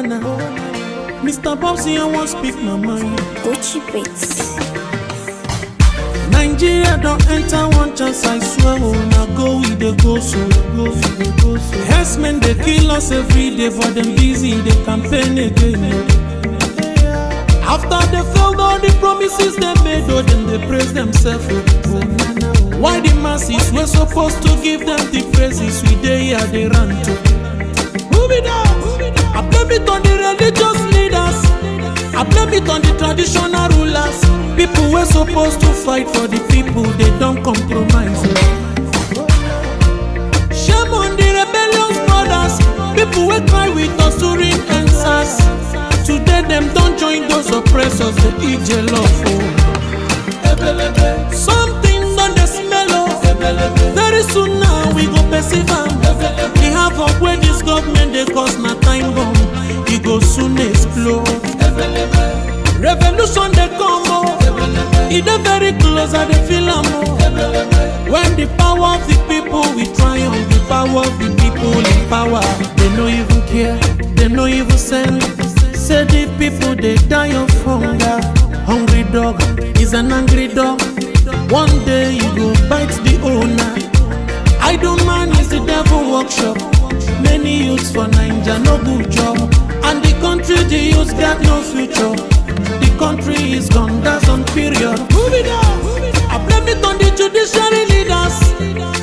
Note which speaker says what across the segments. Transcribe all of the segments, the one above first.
Speaker 1: na. Mr. Bobsy, I won't speak my mind.
Speaker 2: Gucci Beats.
Speaker 1: Nigeria don't enter one chance, I swear. Oh, now go with the go so. Herdsmen, they kill us every day, but them busy, they campaign again. After they failed all the promises they made, oh, then they praise themselves. Why the masses were supposed to give them the praises? We they here, they run to. Move it up. I blame it on the religious leaders. I blame it on the traditional rulers. People were supposed to fight for the people, they don't compromise. Shame on the rebellious brothers. People will cry with us during answers. Today them don't join those oppressors, they eat jollof. Something on the smell of. Very soon now we go perceive them. We have up where this government they cause na time bomb. It go soon explode. Revolution they come up. It is very close and they feel am. When the power of the people we triumph, the power of the people in power. They no even care, they no even send. Say the people they die of hunger. Hungry dog is an angry dog. One day you go bite the owner. Idle man is the devil workshop. Many youths for Naija no good job. And the country the youths got no future. The country is gone, that's on period. Move it up. I blame it on the judiciary leaders.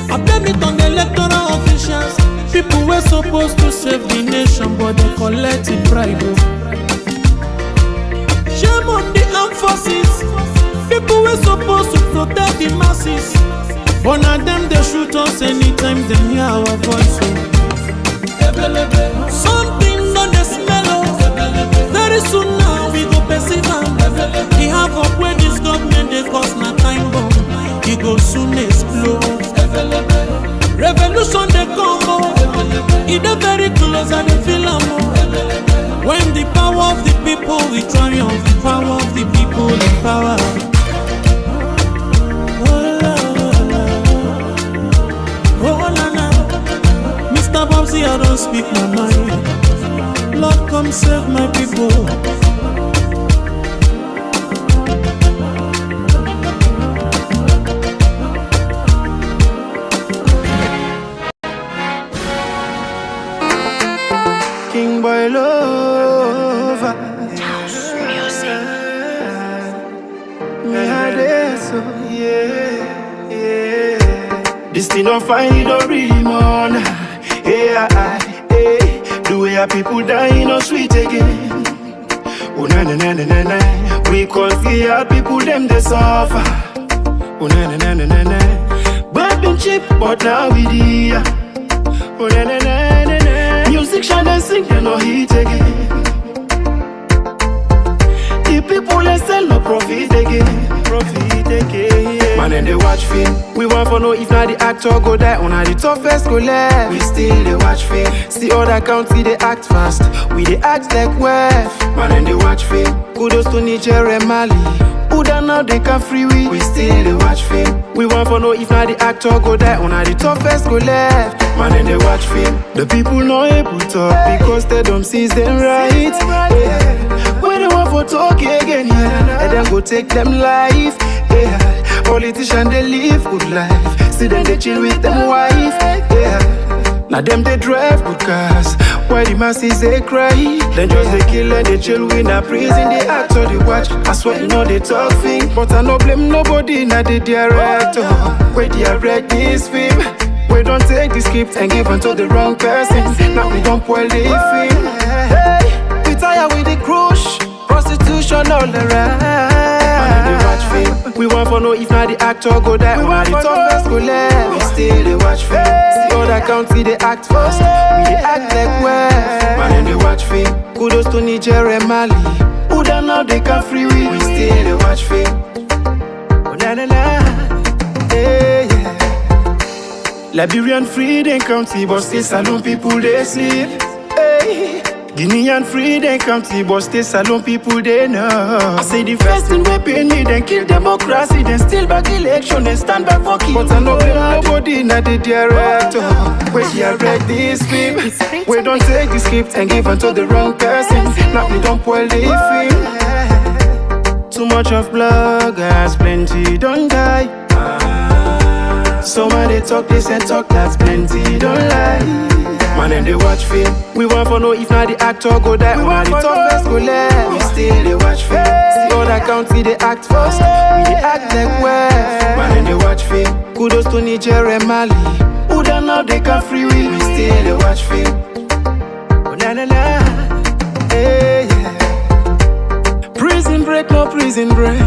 Speaker 1: I blame it on the electoral officials. People were supposed to save the nation, but they collected bribe. Shame on the armed forces. People were supposed to protect the masses, but now them they shoot us anytime they hear our voice. Something on the smell of. Very soon now we go perceive them. We have up where this government they cause na time bomb. It go soon explode. Revolution they come up. It is very close and they feel am. When the power of the people we triumph, the power of the people in power. Mr. Bobsy, I don't speak my mind. Lord, come save my people.
Speaker 3: King boy lover.
Speaker 2: House music.
Speaker 3: Me had it so yeah. This thing don't find it don't really mourn. Yeah, the way our people die no sweet again. Oh na na na na na na. We call for our people them they suffer. Oh na na na na na na. But been cheap but now we dear. Oh na na na na na. Music shine and sing they no hit again. The people they sell no profit again. Man and they watch film. We want for know if not the actor go die on the toughest go left. We still they watch film. See other country they act fast. We they act like wef. Man and they watch film. Kudos to Niger and Mali. Who done now they can free we still they watch film. We want for know if not the actor go die on the toughest go left. Man and they watch film. The people not able to talk because they don't see them right. Yeah. When they want for talk again, yeah, and then go take them life. Yeah. Politicians they live good life. See them they chill with them wife. Yeah. Now them they drive good cars. Why the masses they cry? Then just they kill and they chill in a prison. They act or they watch. I swear you know they talk thing, but I no blame nobody. Now the director where direct this film. We don't take the script and give unto the wrong person. Now we don't spoil the film. Hey, we tired with the crush, prostitution all around. They watch film. We want for know if not the actor go die on the toughest go left. We still they watch film. See other country they act fast. We they act like wef. Man they watch film. Kudos to Niger and Mali. Who done now they can free we still they watch film. Oh na na na. Hey, yeah. Liberian freedom county, but still saloon people they sleep. Hey, Guinean free, then come to but stay salon people they know. I say the first thing we pay me, then kill democracy, then steal back election, then stand back for king. But I know nobody not the director. We direct this film. We don't take the script and give unto the wrong person. Now we don't spoil the film. Too much of bloggers, plenty don't die. Some of they talk this and talk that's plenty don't lie. Man and they watch film. We want for know if not the actor go die. We want the toughest go left. We still they watch film. See other country they act first. We they act like well. Man and they watch film. Kudos to Niger and Mali. Who don't know they can free will. We still they watch film. Oh na na na. Hey yeah. Prison break, no prison break.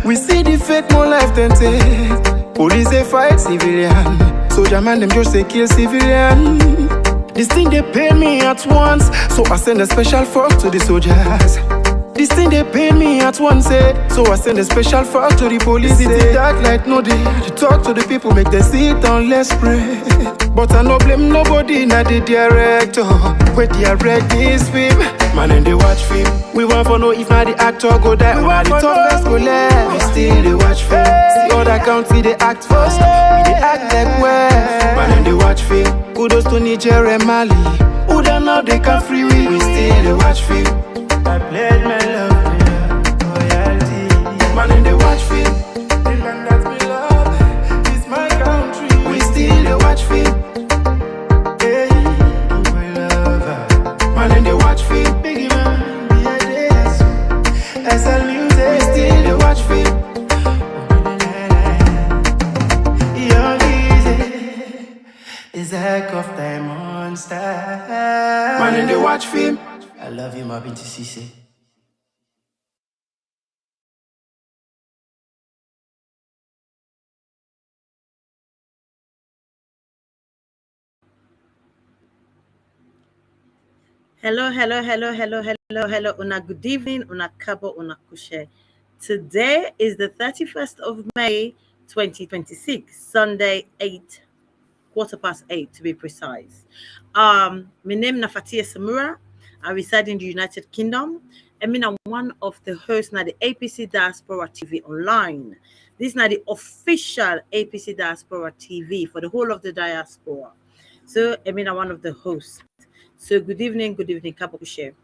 Speaker 3: We see the fake more life than take. Police they fight civilian. Soldier man them just they kill civilian. This thing they pay me at once, so I send a special fuck to the soldiers. This thing they pay me at once, so I send a special fuck to the police. It's dark light no day to talk to the people, make them sit down, let's pray. But I no blame nobody, not the director. We direct this film. Man and they watch film. We want for know if not the actor go die. We want the toughest go left. We still they watch film. See other country they act first. We they act like well. Man and they watch film. Kudos to Niger and Mali. Who don't know they can free will. We still they watch film. I pledge my love to your loyalty. Man and they watch film. The land that we love is my country. We still they watch film. Hey, my lover. Man and they watch film. Biggie man, be a dance. As I music, we still they watch film. Young easy is a heck of time monster. Man and they watch film. I love you, my Binti Cisse.
Speaker 4: Hello. Una good evening, una kabo, una kushe. Today is the 31st of May, 2026, Sunday, 8:15 to be precise. My name is Fattia Samura. I reside in the United Kingdom. I'm one of the hosts na the APC Diaspora TV online. This is now the official APC Diaspora TV for the whole of the diaspora. So I'm one of the hosts. So good evening, Kabokushe.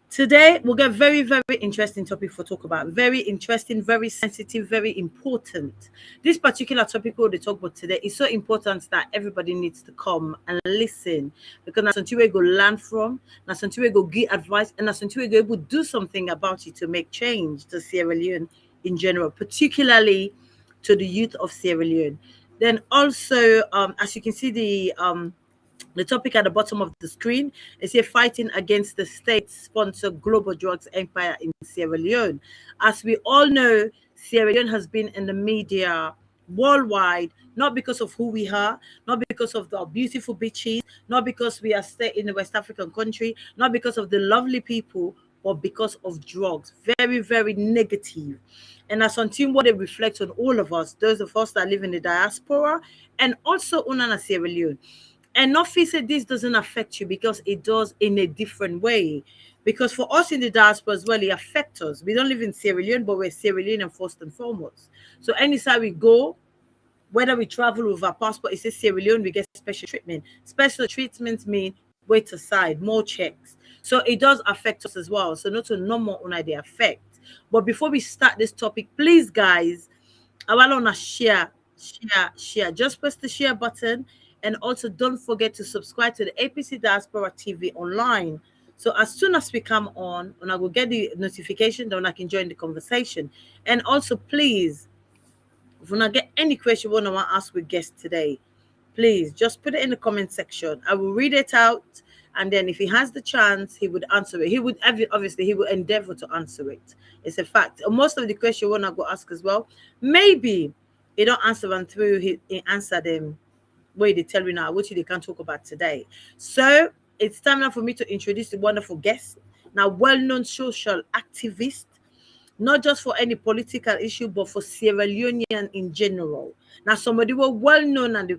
Speaker 4: Today we'll get very, very interesting topic for talk about. Very interesting, very sensitive, very important. This particular topic we'll talk about today is so important that everybody needs to come and listen, because that's something we go learn from, that's something we go give advice, and that's something we go able to do something about it to make change to Sierra Leone in general, particularly to the youth of Sierra Leone. Then also, as you can see, the topic at the bottom of the screen is here: fighting against the state-sponsored global drugs empire in Sierra Leone. As we all know, Sierra Leone has been in the media worldwide, not because of who we are, not because of our beautiful beaches, not because we are staying in a West African country, not because of the lovely people, but because of drugs. Very, very negative. And as something what they reflect on all of us, those of us that live in the diaspora, and also Unana Sierra Leone. And not say this doesn't affect you, because it does in a different way. Because for us in the diaspora as well, it affects us. We don't live in Sierra Leone, but we're Sierra Leonean first and foremost. So anytime we go, whether we travel with our passport, it says Sierra Leone, we get special treatment. Special treatments mean wait aside, more checks. So it does affect us as well. So not to no more on the effect. But before we start this topic, please guys, I want to share. Just press the share button. And also don't forget to subscribe to the APC Diaspora TV online. So as soon as we come on, and I will get the notification, then I can join the conversation. And also, please, if you not get any question you want to ask with guests today, please just put it in the comment section. I will read it out, and then if he has the chance, he would answer it. He would obviously he will endeavor to answer it. It's a fact. And most of the questions you want to go ask as well, maybe he don't answer them through. He answer them where they tell me now what they can talk about today. So it's time now for me to introduce the wonderful guest, now well-known social activist, not just for any political issue, but for Sierra Leonean in general. Now somebody who well-known on the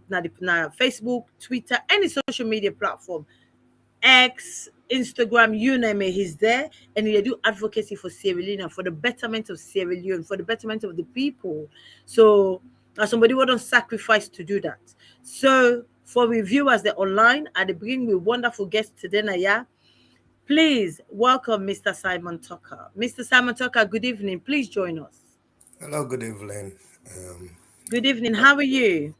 Speaker 4: Facebook, Twitter, any social media platform, X, Instagram, you name it, he's there, and they do advocacy for Sierra Leone, for the betterment of Sierra Leone, for the betterment of the people. So, as somebody wouldn't sacrifice to do that. So, for reviewers, the online, and they bring me wonderful guests today, Naya. Please welcome Mr. Simon Tucker. Mr. Simon Tucker, good evening. Please join us.
Speaker 5: Hello, good evening. Um,
Speaker 4: Good evening. How are you?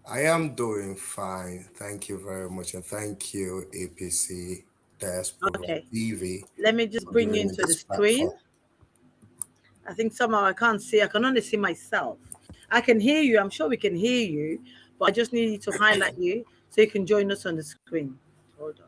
Speaker 5: I am doing fine. Thank you very much. And thank you, APC Diaspora
Speaker 4: Okay.
Speaker 5: TV,
Speaker 4: Let me just
Speaker 5: for
Speaker 4: bring you
Speaker 5: giving me
Speaker 4: into the
Speaker 5: this
Speaker 4: screen.
Speaker 5: platform.
Speaker 4: I think somehow I can't see. I can only see myself. I can hear you. I'm sure we can hear you, but I just need to highlight you so you can join us on the screen. Hold on.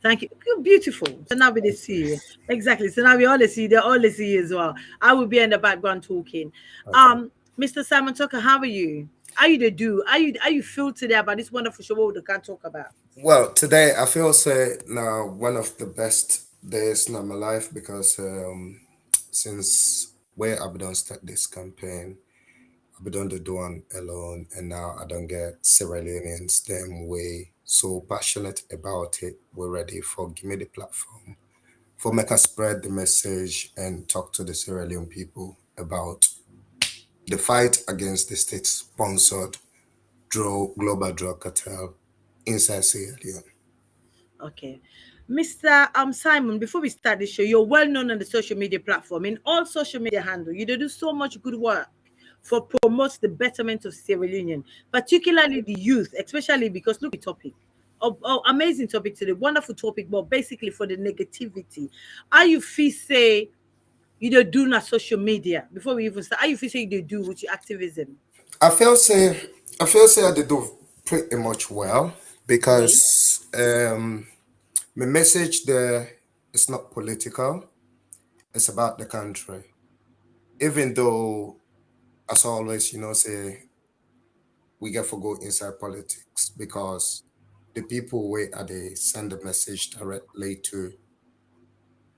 Speaker 4: Thank you. You're beautiful. So now we
Speaker 5: Thank
Speaker 4: see you. Exactly. So now we all see you. They all see you as well. I will be in the background talking.
Speaker 5: you. Okay.
Speaker 4: Mr. Simon Tucker, how are you? How you to do? How you feel today about this wonderful show what we can talk about?
Speaker 5: Well, today I feel say now one of the best days in my life because since where I've done start this campaign, I've done the one alone, and now I don't get Sierra Leoneans them way so passionate about it. We're ready for give me the platform for make us spread the message and talk to the Sierra Leone people about the fight against the state-sponsored global drug cartel inside Sierra Leone.
Speaker 4: Okay. Mr. Simon, before we start the show, you're well known on the social media platform, in all social media handle. You do so much good work for promote the betterment of Sierra Leone, particularly the youth, especially because look at the topic. Oh, amazing topic today, wonderful topic, but basically for the negativity. How you feel say you don't do na social media before we even start? How you feel say you don't do with your activism?
Speaker 5: I feel say I feel say I did do pretty much well
Speaker 4: Great.
Speaker 5: because my message there is not political. It's about the country. Even though, as always, say we get for go inside politics because the people where are they send the message directly to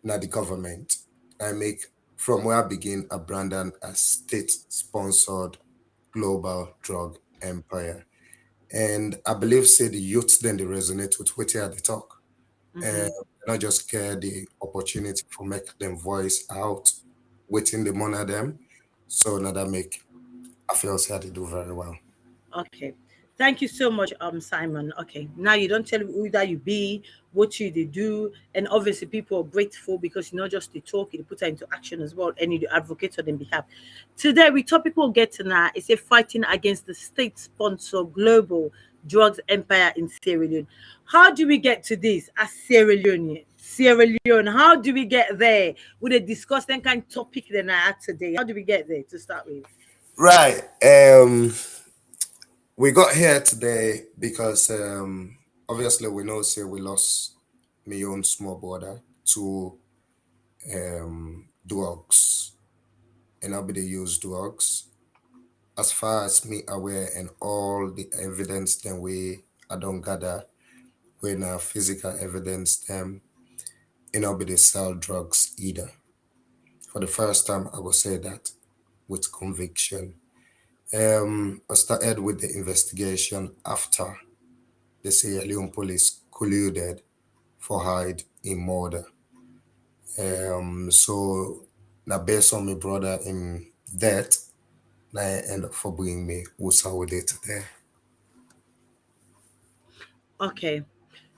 Speaker 5: not the government. I make from where I begin a Brandon a state-sponsored global drug empire. And I believe say the youth then they resonate with what they talk.
Speaker 4: Mm-hmm.
Speaker 5: And not just get the opportunity for make them voice out within the money them. So now that make I feel say they do very well.
Speaker 4: Okay. Thank you so much, Simon. Okay. Now you don't tell who that you be, what you they do, and obviously people are grateful because you not just the talk, you put that into action as well, and you advocate on their behalf. Today, we topic we'll get to now is a fighting against the state-sponsored global drugs empire in Sierra Leone. How do we get to this as Sierra Leone? Sierra Leone, how do we get there? Would they discuss that kind of topic that I had today? How do we get there to start with?
Speaker 5: Right. We got here today because obviously we know say we lost my own small brother to drugs and I'll be the use drugs. As far as me aware and all the evidence then we I don't gather when physical evidence them and I'll be the sell drugs either. For the first time I will say that with conviction. I started with the investigation after the Sierra Leone police colluded for hide in murder. So now based on my brother in death, now I end up for bringing me who's our day today.
Speaker 4: Okay.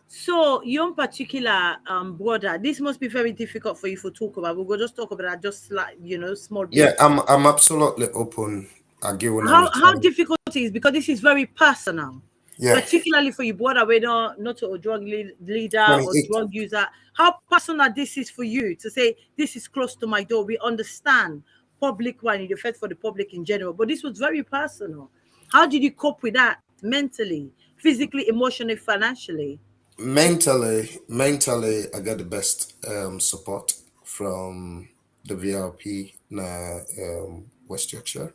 Speaker 4: So your particular brother, this must be very difficult for you to talk about. We'll just talk about that just like small
Speaker 5: Yeah,
Speaker 4: bits.
Speaker 5: I'm absolutely open. I give one me
Speaker 4: How
Speaker 5: time.
Speaker 4: difficult it is because this is very personal,
Speaker 5: Yeah,
Speaker 4: particularly for your brother, whether not a drug leader or
Speaker 5: 28.
Speaker 4: drug user. How personal this is for you to say this is close to my door. We understand public one, you fed for the public in general, but this was very personal. How did you cope with that mentally, physically, emotionally, financially?
Speaker 5: Mentally, I got the best support from the VLP na West Yorkshire.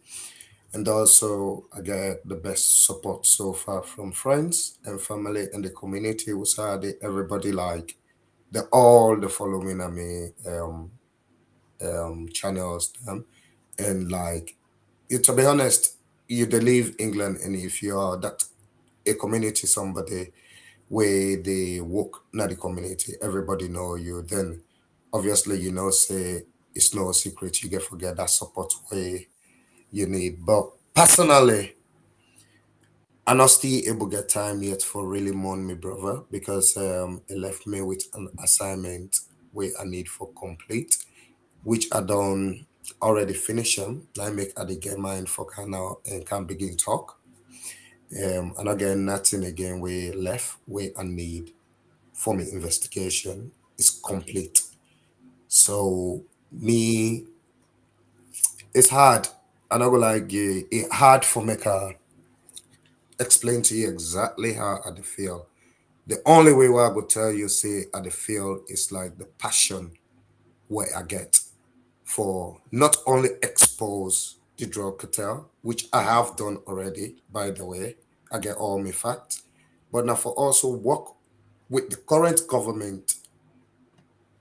Speaker 5: And also, I get the best support so far from friends and family and the community. Was had everybody like the all the following I mean channels them and like to be honest, you they leave England and if you are that a community somebody where they work in the community, everybody know you, then obviously, say it's no secret, you get forget that support where you need. But personally, I'm not still able to get time yet for really mourn me brother because it left me with an assignment where I need for complete, which I don't already finish them. I make I dey get mine for can now and can begin talk. And again, nothing again we left where I need for me investigation is complete. So me, it's hard. I'm not gonna like it hard for me to explain to you exactly how I dey feel. The only way where I could tell you say I dey feel is like the passion where I get for not only expose the drug cartel, which I have done already, by the way, I get all my facts, but now for also work with the current government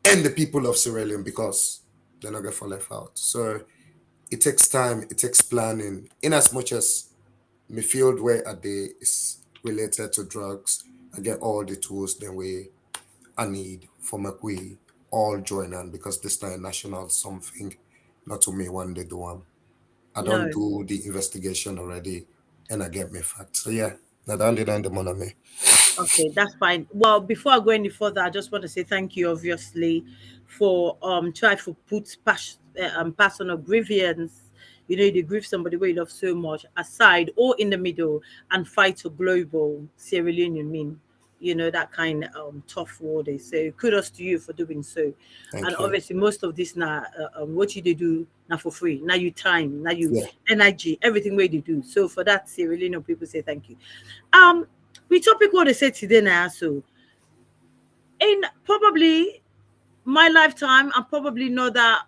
Speaker 5: and the people of Sierra Leone because they're not going to left out. So it takes time, it takes planning. In as much as my field where I day is related to drugs, I get all the tools the way I need for my we all join on because this not a national something, not to me one day do one. I don't
Speaker 4: No.
Speaker 5: do the investigation already and I get my facts. So yeah, not only than the money me.
Speaker 4: Okay, that's fine. Well, before I go any further, I just want to say thank you, obviously, for try to put personal grievance. You know, you grieve somebody where you love so much aside or in the middle and fight a global Sierra Leone. Mean, you know that kind of tough war. They say kudos to you for doing so. And
Speaker 5: Thank you.
Speaker 4: obviously, most of this now, what you they do now for free. Now you time, now you
Speaker 5: Yeah.
Speaker 4: energy, everything where they do. So for that, Sierra Leone people say thank you. Um, we topic what they say today now. So in probably my lifetime, I probably know that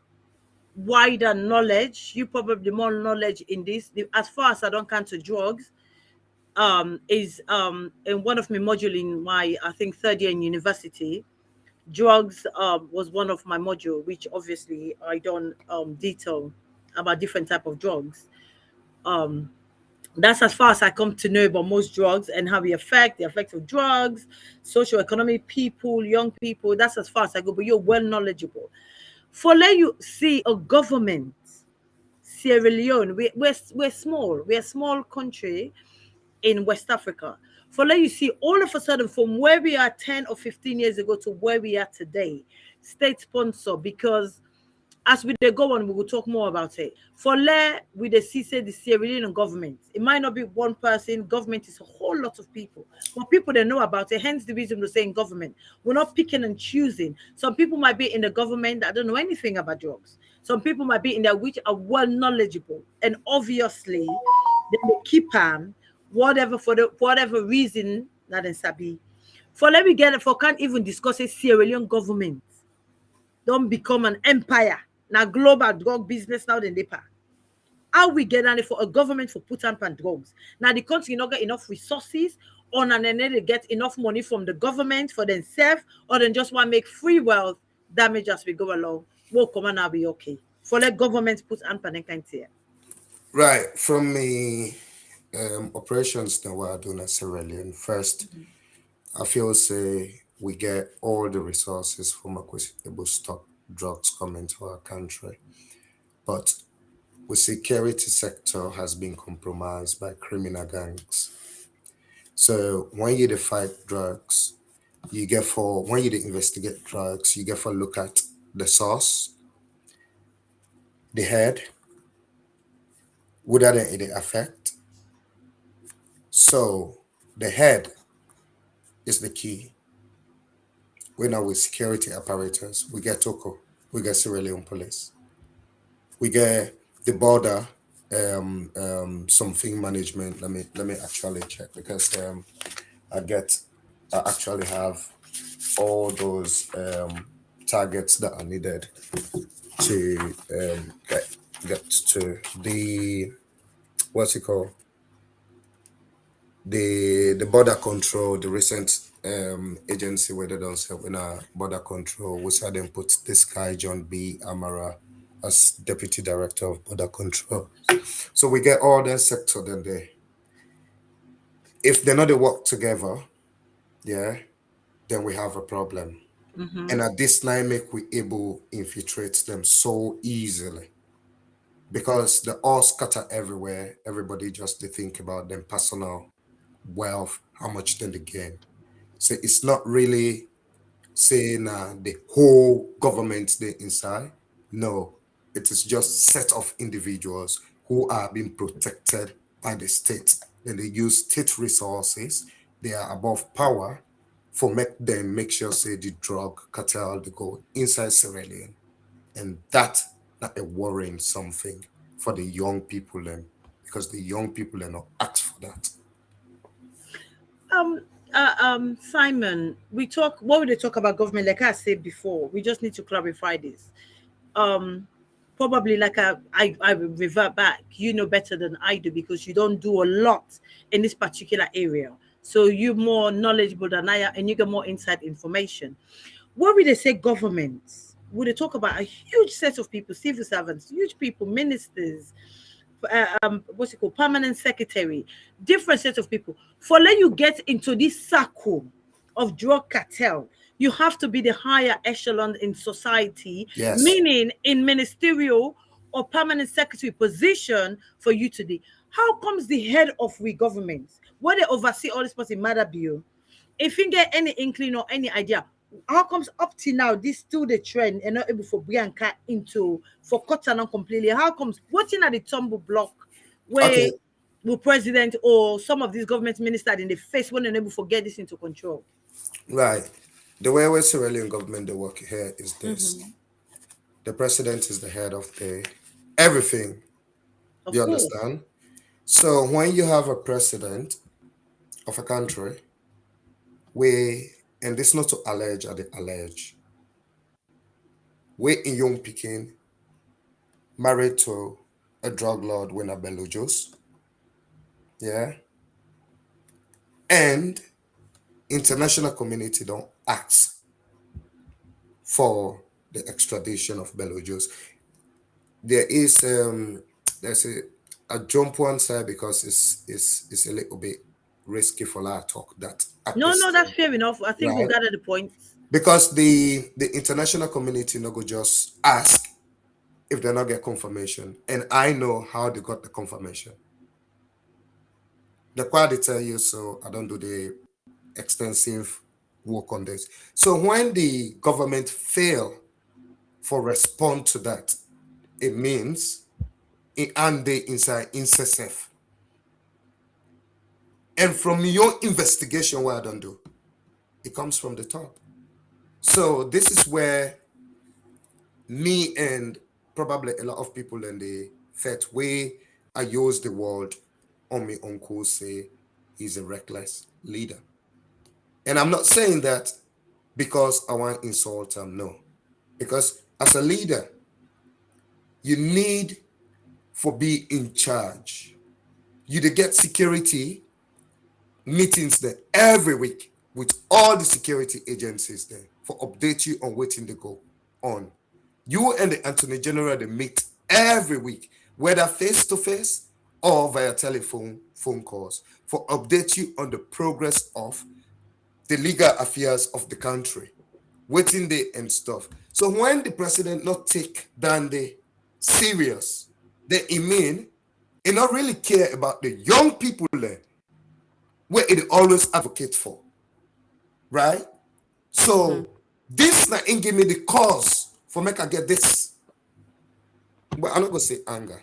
Speaker 4: wider knowledge. You probably more knowledge in this. As far as I don't count to drugs, is in one of my module in my I think third year in university. Drugs was one of my module, which obviously I don't detail about different type of drugs. Um, that's as far as I come to know about most drugs and how we affect the effect of drugs, social economic people, young people. That's as far as I go. But you're well knowledgeable. For let you see a government, Sierra Leone, we're small. We're a small country in West Africa. For let you see all of a sudden from where we are 10 or 15 years ago to where we are today, state sponsor because as we dey go on, we will talk more about it. For le with the CC, the Sierra Leone government, it might not be one person. Government is a whole lot of people, but people they know about it. Hence the reason we're saying government. We're not picking and choosing. Some people might be in the government that don't know anything about drugs. Some people might be in there which are well knowledgeable, and obviously they keep whatever for the whatever reason that in Sabi. For let me get it for can't even discuss a Sierra Leone government don't become an empire. Now global drug business now than NEPA. How we get on it for a government for put on drugs. Now the country not get enough resources on and then they get enough money from the government for themselves or then just want to make free wealth damage as we go along. We'll come and now be okay. For let government put on pan kind here.
Speaker 5: Right. From the operations that we're doing at Sierra Leone, first, I feel say we get all the resources from able stop drugs coming to our country. But the security sector has been compromised by criminal gangs. So when you dey fight drugs, you get for when you dey investigate drugs, you get for look at the source, the head, whether it dey affect. So the head is the key. We now with security apparatus, we get Toko, we get Sierra Leone police, we get the border something management. Let me actually check because I actually have all those targets that are needed to get to the what's it called, the border control, the recent agency where they don't say when border control, we saw them put this guy John B. Amara as deputy director of border control. So we get all that sector then they if they're not they work together, yeah, then we have a problem. And at this time, make we able infiltrate them so easily because they all scatter everywhere. Everybody just they think about them personal wealth, how much then they gain. So it's not really saying the whole government they inside. No, it is just set of individuals who are being protected by the state. Then they use state resources. They are above power for make sure say the drug cartel they go inside Sierra Leone. And that not a worrying something for the young people then because the young people are not asked for that.
Speaker 4: Simon, we talk what would they talk about government? Like I said before, we just need to clarify this. Probably like I will revert back. You know better than I do because you don't do a lot in this particular area. So you're more knowledgeable than I am, and you get more inside information. What would they say? Governments? Would they talk about a huge set of people, civil servants, huge people, ministers, what's it called, permanent secretary, different set of people. For let you get into this circle of drug cartel, you have to be the higher echelon in society,
Speaker 5: Yes.
Speaker 4: meaning in ministerial or permanent secretary position for you to be. How comes the head of we governments, where they oversee all this person matter bill, if you get any inkling or any idea, how comes up till now this still the trend and not able for Bianca into for cotton on completely? How comes watching at the tumble block where
Speaker 5: Okay.
Speaker 4: will president or some of these government ministers in the face when they're able to get this into control?
Speaker 5: Right. The way we Sierra Leone government they work here is this. The president is the head of the everything.
Speaker 4: Of
Speaker 5: Do you
Speaker 4: course.
Speaker 5: understand? So when you have a president of a country, we and this not to allege or the allege, we in young Peking married to a drug lord winner Belujos. Yeah. And international community don't ask for the extradition of Belujos. There is there's a jump one side because it's a little bit risky for our talk that at
Speaker 4: No,
Speaker 5: this
Speaker 4: no, that's
Speaker 5: time,
Speaker 4: fair enough. I think we'll
Speaker 5: right?
Speaker 4: gather the points.
Speaker 5: Because the international community no go just ask if they not get confirmation. And I know how they got the confirmation. The quad they tell you, so I don't do the extensive work on this. So when the government fail for respond to that, it means it and they inside incessant. And from your investigation, what I don't do, it comes from the top. So this is where me and probably a lot of people in the fact way I use the word on my uncle say he's a reckless leader. And I'm not saying that because I want to insult him, no. Because as a leader, you need for be in charge. You to get security meetings there every week with all the security agencies there for update you on waiting to go on. You and the Attorney General they meet every week, whether face to face or via phone calls, for update you on the progress of the legal affairs of the country, waiting there and stuff. So when the president not take down the serious, then it mean he not really care about the young people there, where it always advocate for, right? So this not give me the cause for make I get this. But I'm not gonna say anger.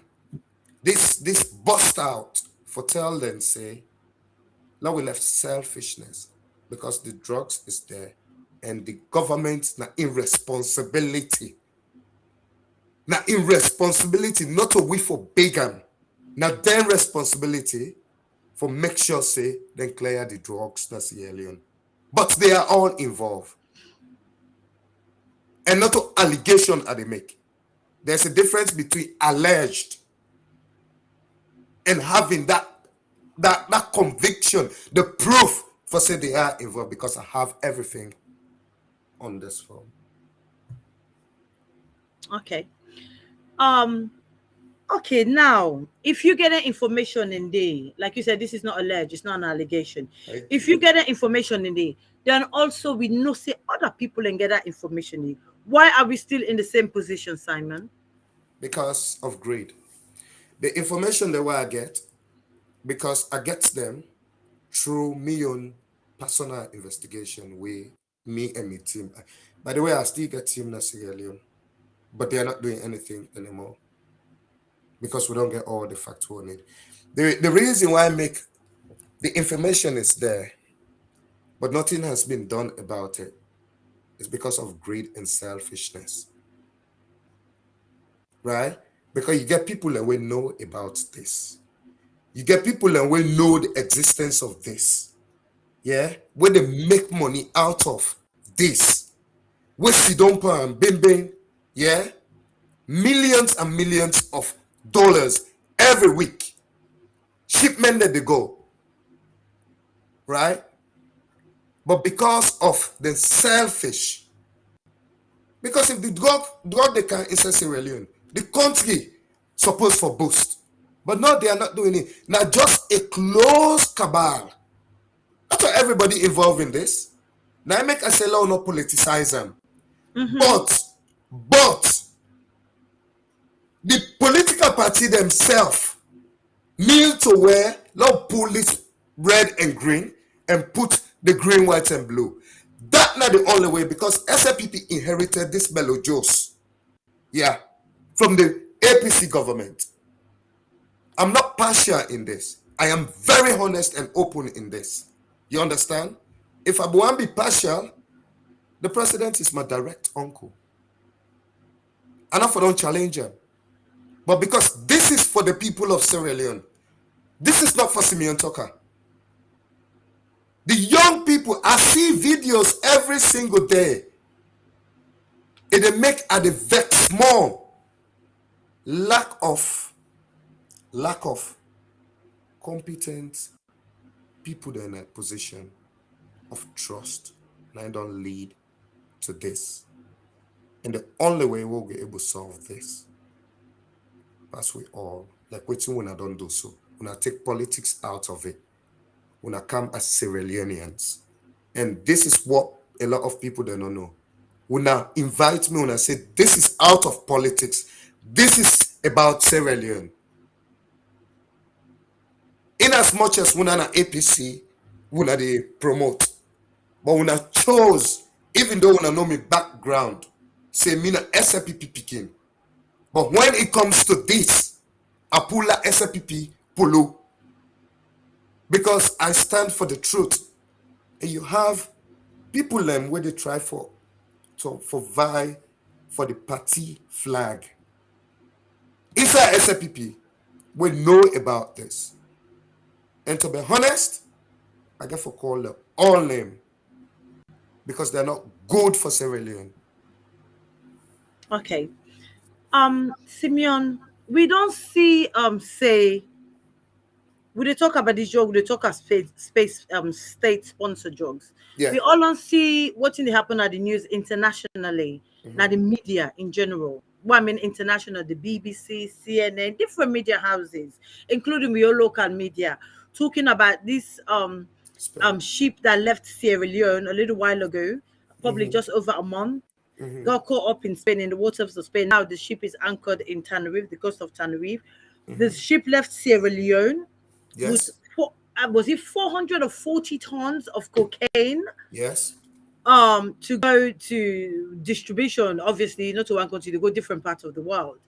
Speaker 5: This bust out for tell them say, now we left selfishness because the drugs is there and the government not irresponsibility. Now irresponsibility not to we for bigam. Now then responsibility for make sure say then clear the drugs that's the alien. But they are all involved. And not to allegation are they make. There's a difference between alleged and having that conviction, the proof for say they are involved because I have everything on this phone.
Speaker 4: Okay. Okay, now if you get an information in there, like you said, this is not alleged, it's not an allegation.
Speaker 5: Right?
Speaker 4: If you get an information in there, then also we know say other people and get that information in. Why are we still in the same position, Simon?
Speaker 5: Because of greed. The information that I get, because I get them through me own personal investigation with me and my team. By the way, I still get team in Sierra Leone, but they are not doing anything anymore because we don't get all the facts we need. The reason why I make the information is there, but nothing has been done about it, is because of greed and selfishness. Right? Because you get people that will know about this. You get people that will know the existence of this. Yeah? Where they make money out of this. Where Sidonpa and Bing Bing, yeah? Millions and millions of dollars every week. Shipment that they go. Right? But because of the selfish, because if the drug they can in Sierra Leone, the country supposed for boost. But no, they are not doing it. Now just a close cabal. That's why everybody involved in this. Now I make a say law not politicize them. But the political party themselves need to wear now pull this red and green and put the green, white, and blue. That's not the only way, because SLPP inherited this mellow juice. Yeah. From the APC government. I'm not partial in this. I am very honest and open in this. You understand? If I want to be partial, the president is my direct uncle. And I don't challenge him. But because this is for the people of Sierra Leone, this is not for Simeon Tucker. The young people, I see videos every single day. It make at the vex more. Lack of competent people in a position of trust. And I don't lead to this. And the only way we'll be able to solve this, as we all, like waiting when I don't do so, when I take politics out of it, when I come as Sierra Leoneans. And this is what a lot of people don't know. When I invite me, when I say this is out of politics, this is about Sierra Leone. In as much as when I'm an APC, when I promote, but when I chose, even though when I know my background, say me na SLPP picking. But when it comes to this, I pull a SLPP polo. Because I stand for the truth. And you have people where they try for vie for the party flag. Inside SLPP, we know about this. And to be honest, I get for call them all name. Because they're not good for Sierra Leone.
Speaker 4: Okay. Simeon, we don't see say we dey talk about this drug, we dey talk as state sponsored drugs.
Speaker 5: Yeah.
Speaker 4: We all don't see what in happen at the news internationally, now the media in general. Well, I mean international, the BBC, CNN, different media houses, including your local media, talking about this ship that left Sierra Leone a little while ago, probably just over a month. Got caught up in Spain, in the waters of Spain. Now the ship is anchored in Tenerife, the coast of Tenerife. The ship left Sierra Leone.
Speaker 5: Yes.
Speaker 4: Was it 440 tons of cocaine?
Speaker 5: Yes.
Speaker 4: To go to distribution, obviously, not to one country, they go different parts of the world.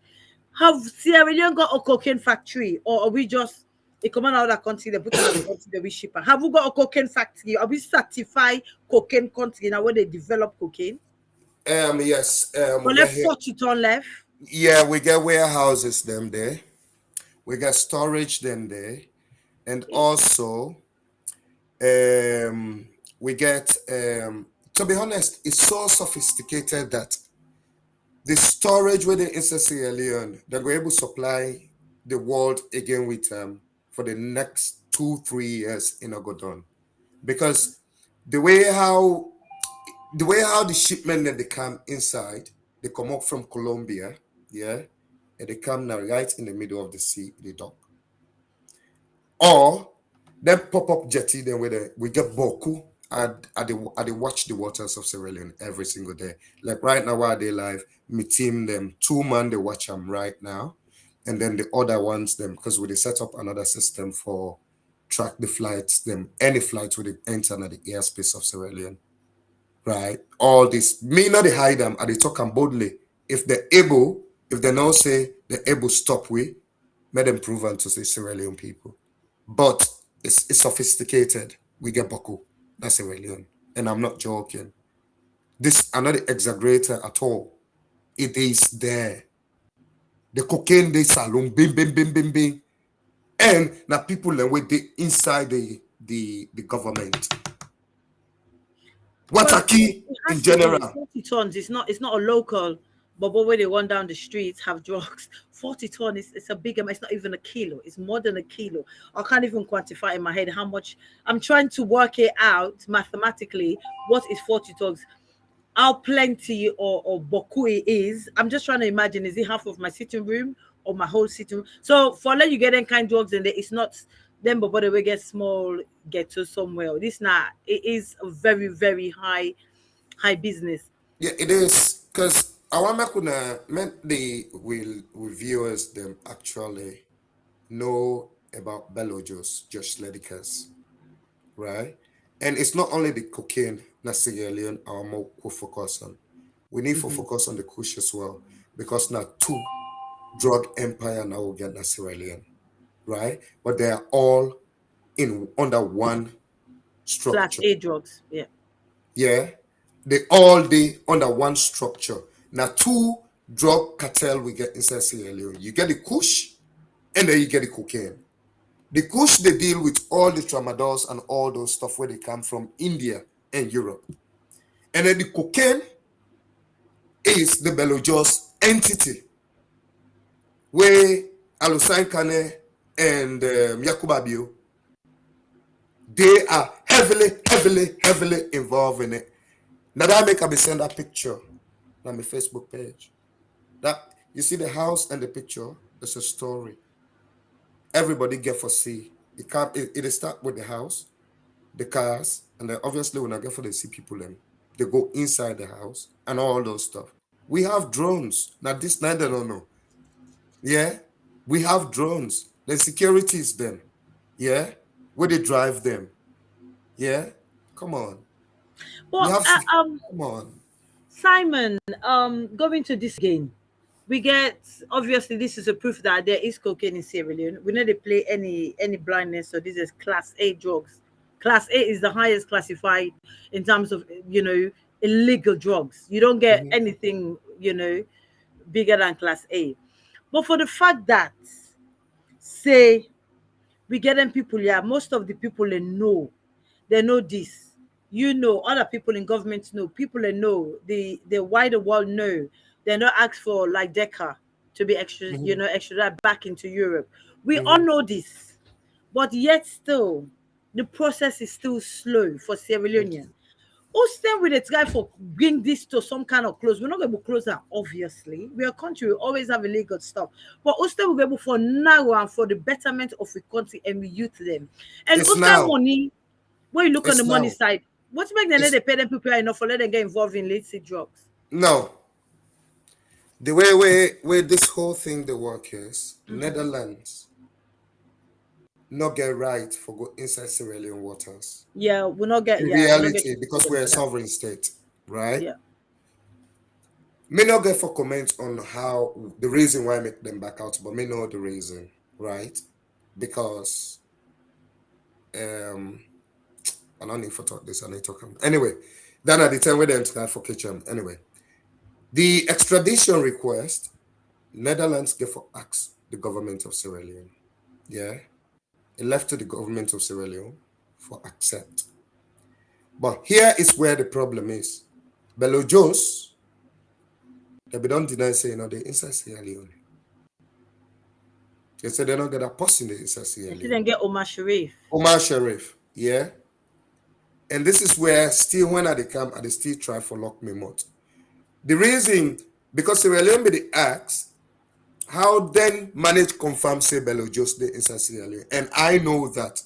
Speaker 4: Have Sierra Leone got a cocaine factory, or are we just a common out of that country, they put it in the country that we ship? Have we got a cocaine factory? Are we certified cocaine country now where they develop cocaine?
Speaker 5: Yes.
Speaker 4: We left 40 ton left.
Speaker 5: Yeah, we get warehouses them there. We got storage them there. And also, we get, to be honest, it's so sophisticated that the storage where they in Sierra Leone, they're going to supply the world again with for the next 2-3 years in Ogodon. Because the way how the shipment that they come inside, they come up from Colombia, yeah, and they come now right in the middle of the sea, the dock. Or then pop-up jetty, then we get Boku they watch the waters of Sierra Leone every single day. Like right now while they live, me team them 2 man they watch them right now. And then the other ones them because we set up another system for track the flights, them any flights with the enter the airspace of Sierra Leone. Right? All this me not they hide them and they talk them boldly. If they're able, if they now say they're able stop we, make them proven to say Sierra Leone people. But it's sophisticated. We get Boku. That's Sierra Leone. And I'm not joking. I'm not exaggerator at all. It is there. The cocaine they saloon, bing, bing, bing, bing, bing. And now people with the inside the government. What a key in general.
Speaker 4: 40 tons. It's not a local. But when they run down the streets, have drugs. 40 tons, it's a big amount. It's not even a kilo. It's more than a kilo. I can't even quantify in my head how much. I'm trying to work it out mathematically. What is 40 tons? How plenty or boku it is. I'm just trying to imagine, is it half of my sitting room or my whole sitting room? So for let you get any kind of drugs in there, it's not them, but they will get small, get to somewhere. This now, it is a very, very high business.
Speaker 5: Yeah, it is. Because I want to make the viewers them actually know about Belojos, Josh Ledicus, right? And it's not only the cocaine that Sierra Leone are more focus on. We need to focus on the kush as well, because now 2 drug empire now will get Sierra Leone, right? But they are all under one structure.
Speaker 4: Class A drugs, yeah.
Speaker 5: Yeah, they all under one structure. Now 2 drug cartel we get inside Sierra Leone. You get the kush, and then you get the cocaine. The kush they deal with all the tramadols and all those stuff where they come from India and Europe. And then the cocaine is the Belojos entity, where Alusain Kane and Yakubabio, they are heavily involved in it. Now that make me send that picture on my Facebook page. That you see the house and the picture, it's a story. Everybody get for see. It start with the house, the cars, and then obviously when I get for the see people them, they go inside the house and all those stuff. We have drones. Now this night they don't know. Yeah, we have drones. The security is them. Yeah, where they drive them. Yeah, come on.
Speaker 4: Well,
Speaker 5: come on.
Speaker 4: Simon, going to this game, we get obviously this is a proof that there is cocaine in Sierra Leone. We need to play any blindness. So this is Class A drugs. Class A is the highest classified in terms of illegal drugs. You don't get anything bigger than Class A. But for the fact that say we get them people here, most of the people they know this. Other people in government know, people they know, the wider world know. They're not asked for like DECA to be extradited back into Europe. We all know this, but yet still, the process is still slow for Sierra Leone. Who stand with the guy for bring this to some kind of close? We're not going to close that, obviously. We're a country, we always have illegal stuff. But who stand will be able for now and for the betterment of the country and we youth them. And who stand money, when you look on the money side, what's make them let they pay them people enough for let them get involved in illicit drugs?
Speaker 5: No. The way this whole thing the work is, Netherlands not get right for go inside Sierra Leone waters.
Speaker 4: Yeah, we'll not get
Speaker 5: in reality because we're a sovereign state, right?
Speaker 4: Yeah.
Speaker 5: May not get for comments on how the reason why I make them back out, but may know the reason, right? Because I don't need to talk this, I need to talk. Anyway, then at the time where they enter for kitchen. Anyway. The extradition request, Netherlands gave for ask the government of Sierra Leone. Yeah. It left to the government of Sierra Leone for accept. But here is where the problem is. Belojos, they don't deny saying they're inside Sierra Leone. They say they're not going to post in the inside Sierra Leone.
Speaker 4: They didn't get Omar Sharif.
Speaker 5: Omar Sharif, yeah. And this is where still when they come, they still try for lock me out. The reason, because Sierra Leone be the ask how then manage confirm say Bello just the inside Sierra Leone. And I know that,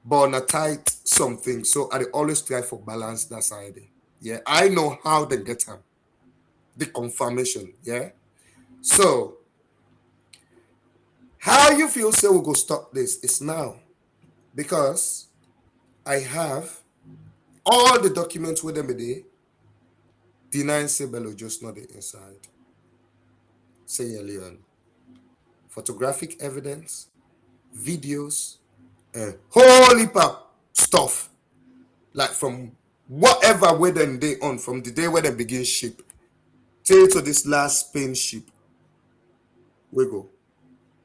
Speaker 5: but on a tight something. So I always try for balance that side. Yeah, I know how they get them. The confirmation. Yeah. So how you feel say we go stop this is now. Because I have all the documents with them today denying say Bello just not the inside. Sierra Leone. Photographic evidence, videos, whole heap of stuff. Like from whatever where them they on, from the day where they begin ship, till to this last Spain ship. We go.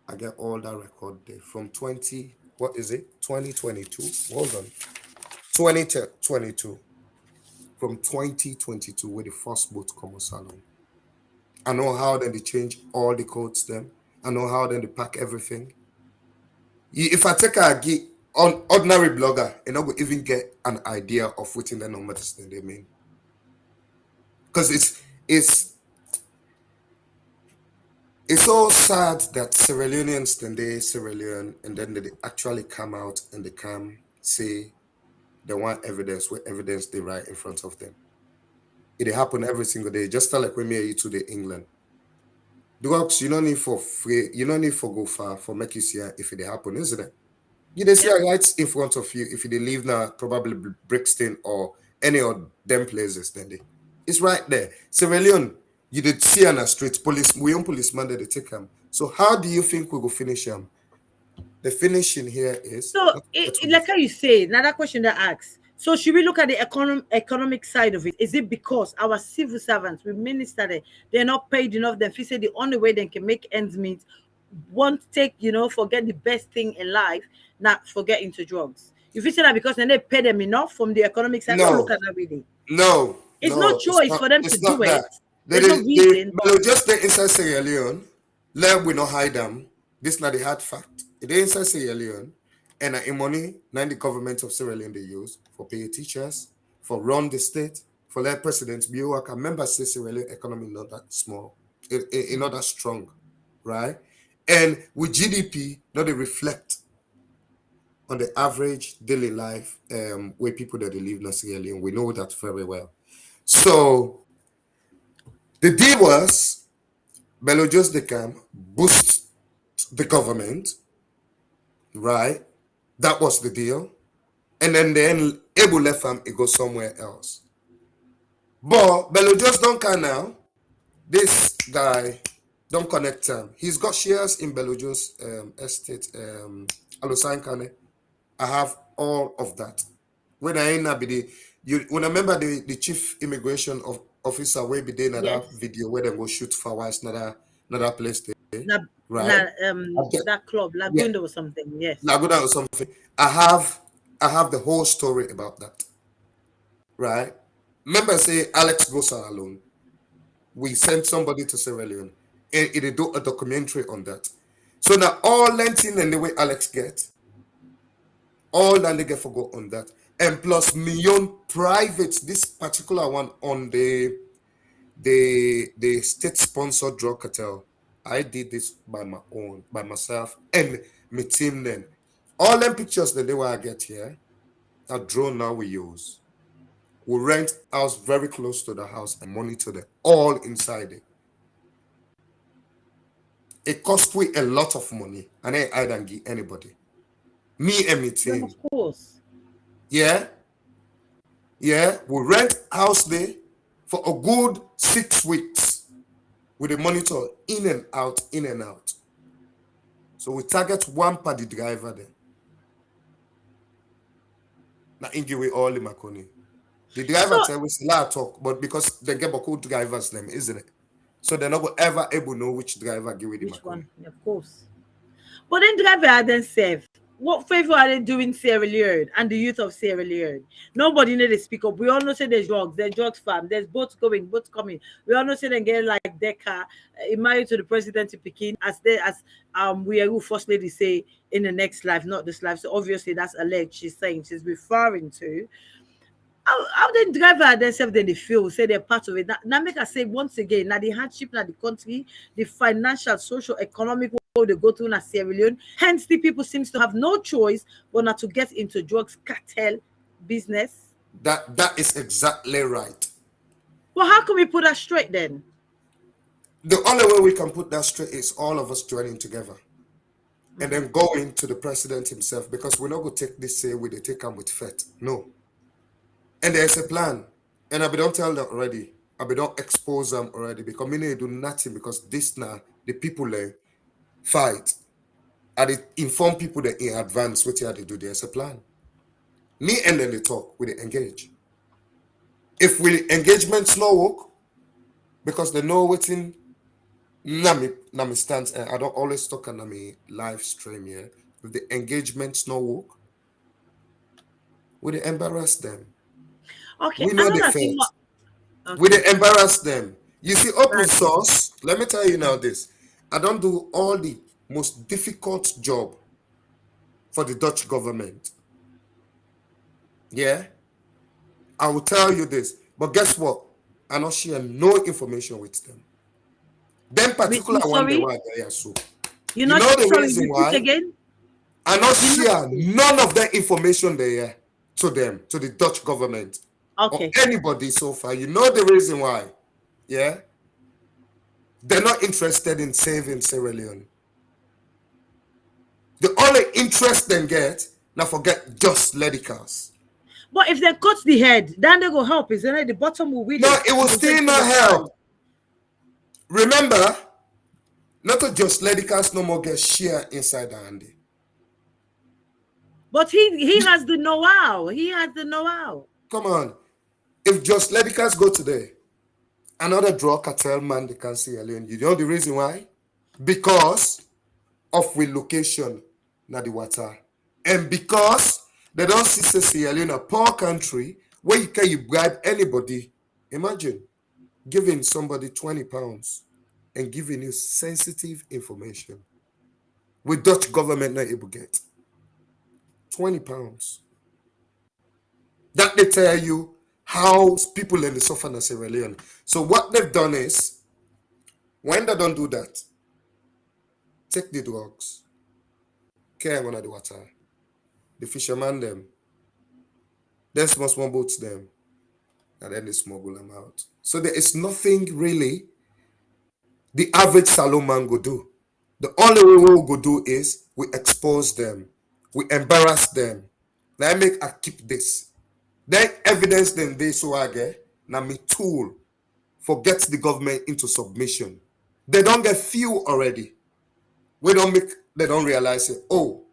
Speaker 5: I get all that record there from 2022. Hold on. 2022. From 2022, where the first boat come on salon. I know how then they change all the codes them. I know how then they pack everything. If I take a on ordinary blogger, and I will even get an idea of what in the numbers they mean. Because it's so sad that Sierra Leoneans then they Sierra Leone and then they actually come out and they come say they want evidence where evidence they write in front of them. It happen every single day, just like when me and you to the England. The works you don't need for free, you don't need for go far for make you see if it happen, isn't it? You they see right in front of you if they live now, probably Brixton or any of them places, then it's right there. Sierra Leone, you did see on a street, we own policeman that they take him. So how do you think we will finish him? The finishing here is
Speaker 4: so like how you say, another question that asks. So should we look at the economic side of it? Is it because our civil servants, we minister, they're not paid enough? Then if say the only way they can make ends meet, won't take, forget the best thing in life, not forget into drugs. If you say that because then they pay them enough from the economic side, don't look at that really.
Speaker 5: No,
Speaker 4: it's no choice for them to do it.
Speaker 5: There's no reason. They just stay inside Sierra Leone. Let we not hide them. This is not the hard fact. It is inside Sierra Leone, and in money, now the government of Sierra Leone they use for pay teachers, for run the state, for let presidents be work. I remember say Sierra Leone economy not that small, it not that strong, right? And with GDP, not they reflect on the average daily life where people that they live in Sierra Leone. We know that very well. So the deal was Bello just they can boost the government, right? That was the deal. And then able left him, it goes somewhere else. But Bello just don't care now. This guy don't connect him. He's got shares in Bello Joe's estate, Alosankane. I have all of that. When I ain't be when I remember the chief immigration officer way be there in that video where they go shoot for wise another place there. Right.
Speaker 4: That club, Lagunda or something, yes.
Speaker 5: Lagunda or something. I have the whole story about that. Right? Remember say Alex Gosa alone. We sent somebody to Sierra Leone and it do a documentary on that. So now all Lentin and the way Alex gets, all that they get forgot on that. And plus million privates, this particular one on the state sponsored drug cartel. I did this by my own, by myself, and my team then. All them pictures that they were get here, a drone now we use. We rent house very close to the house and monitor them all inside it. It cost me a lot of money, and I don't give anybody. Me and my team.
Speaker 4: Of course.
Speaker 5: Yeah. Yeah. We rent house there for a good 6 weeks with a monitor in and out, in and out. So we target one per the driver there. Now in give we all the Maconi. The driver tell us a lot of talk, but because they get a cool driver's name, isn't it? So they're not ever able to know which driver give it the
Speaker 4: Which one? Of course. But then driver are then safe. What favor are they doing Sierra Leone and the youth of Sierra Leone? Nobody need to speak up. We all know say there's drugs farm, there's boats going, boats coming. We all know say they get like Deca married to the president in Peking as we are who first lady say in the next life, not this life. So obviously that's alleged. She's saying she's referring to. How the driver themselves then they feel say they're part of it. Now make us say once again, now the hardship, now the country, the financial, social, economic world they go through in Sierra Leone. Hence, the people seems to have no choice but not to get into drugs cartel business.
Speaker 5: That is exactly right.
Speaker 4: Well, how can we put that straight then?
Speaker 5: The only way we can put that straight is all of us joining together. And then going to the president himself, because we're not going to take this say with the take him with fat. No. And there's a plan. And I don't tell them already. I don't expose them already because we need to do nothing because this now the people fight. I inform people that in advance what they do. There's a plan. Me and then they talk, we engage. If we engagements no work, because they know what's in Nami stands, and I don't always talk on Nami live stream here. If the engagements no work, we embarrass them.
Speaker 4: Okay,
Speaker 5: we know the facts.
Speaker 4: Okay.
Speaker 5: We embarrass them. You see, open source. Let me tell you now this. I don't do all the most difficult job for the Dutch government. Yeah, I will tell you this. But guess what? I don't share no information with them. Them particular one they were there, so
Speaker 4: you know the reason why again?
Speaker 5: I not share none of that information there to them, to the Dutch government.
Speaker 4: Okay.
Speaker 5: Or anybody so far. You know the reason why. Yeah. They're not interested in saving Sierra Leone. The only interest they get, now forget just Ledicas.
Speaker 4: But if they cut the head, then they go help, isn't it? The bottom will win.
Speaker 5: No, it will still not help. Remember, not just Ledicas no more get share inside the handy.
Speaker 4: But he has the know-how. He has the know-how.
Speaker 5: Come on. If just Ledicas go today, another drug cartel man they can see alone. You know the reason why? Because of relocation na the water. And because they don't see Sierra Leone a poor country where you bribe anybody. Imagine giving somebody 20 pounds and giving you sensitive information. With Dutch government not able to get 20 pounds. That they tell you how people in the suffer in Sierra Leone. So what they've done is, when they don't do that, take the drugs, carry on the water, the fishermen them, then small boats them, and then they smuggle them out. So there is nothing really the average salon man go do. The only way we go do is we expose them, we embarrass them. Now I make I keep this. Then evidence them they so I get now me tool for get the government into submission. They don't get few already. They don't realize it. Oh,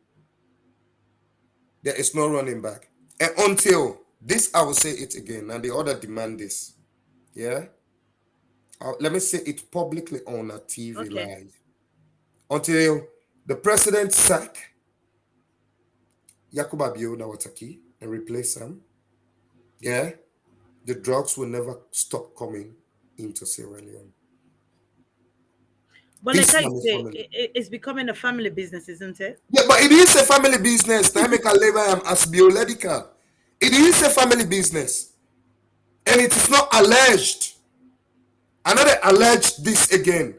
Speaker 5: there is no running back. And until this, I will say it again, and the other demand this. Yeah. Let me say it publicly on a TV live. Until the president sack Yakuba Bio Nawataki and replace him. Yeah, the drugs will never stop coming into Sierra Leone.
Speaker 4: But like I say, it's becoming a family business, isn't it?
Speaker 5: Yeah, but it is a family business. It is a family business. And it is not alleged. Another alleged this again.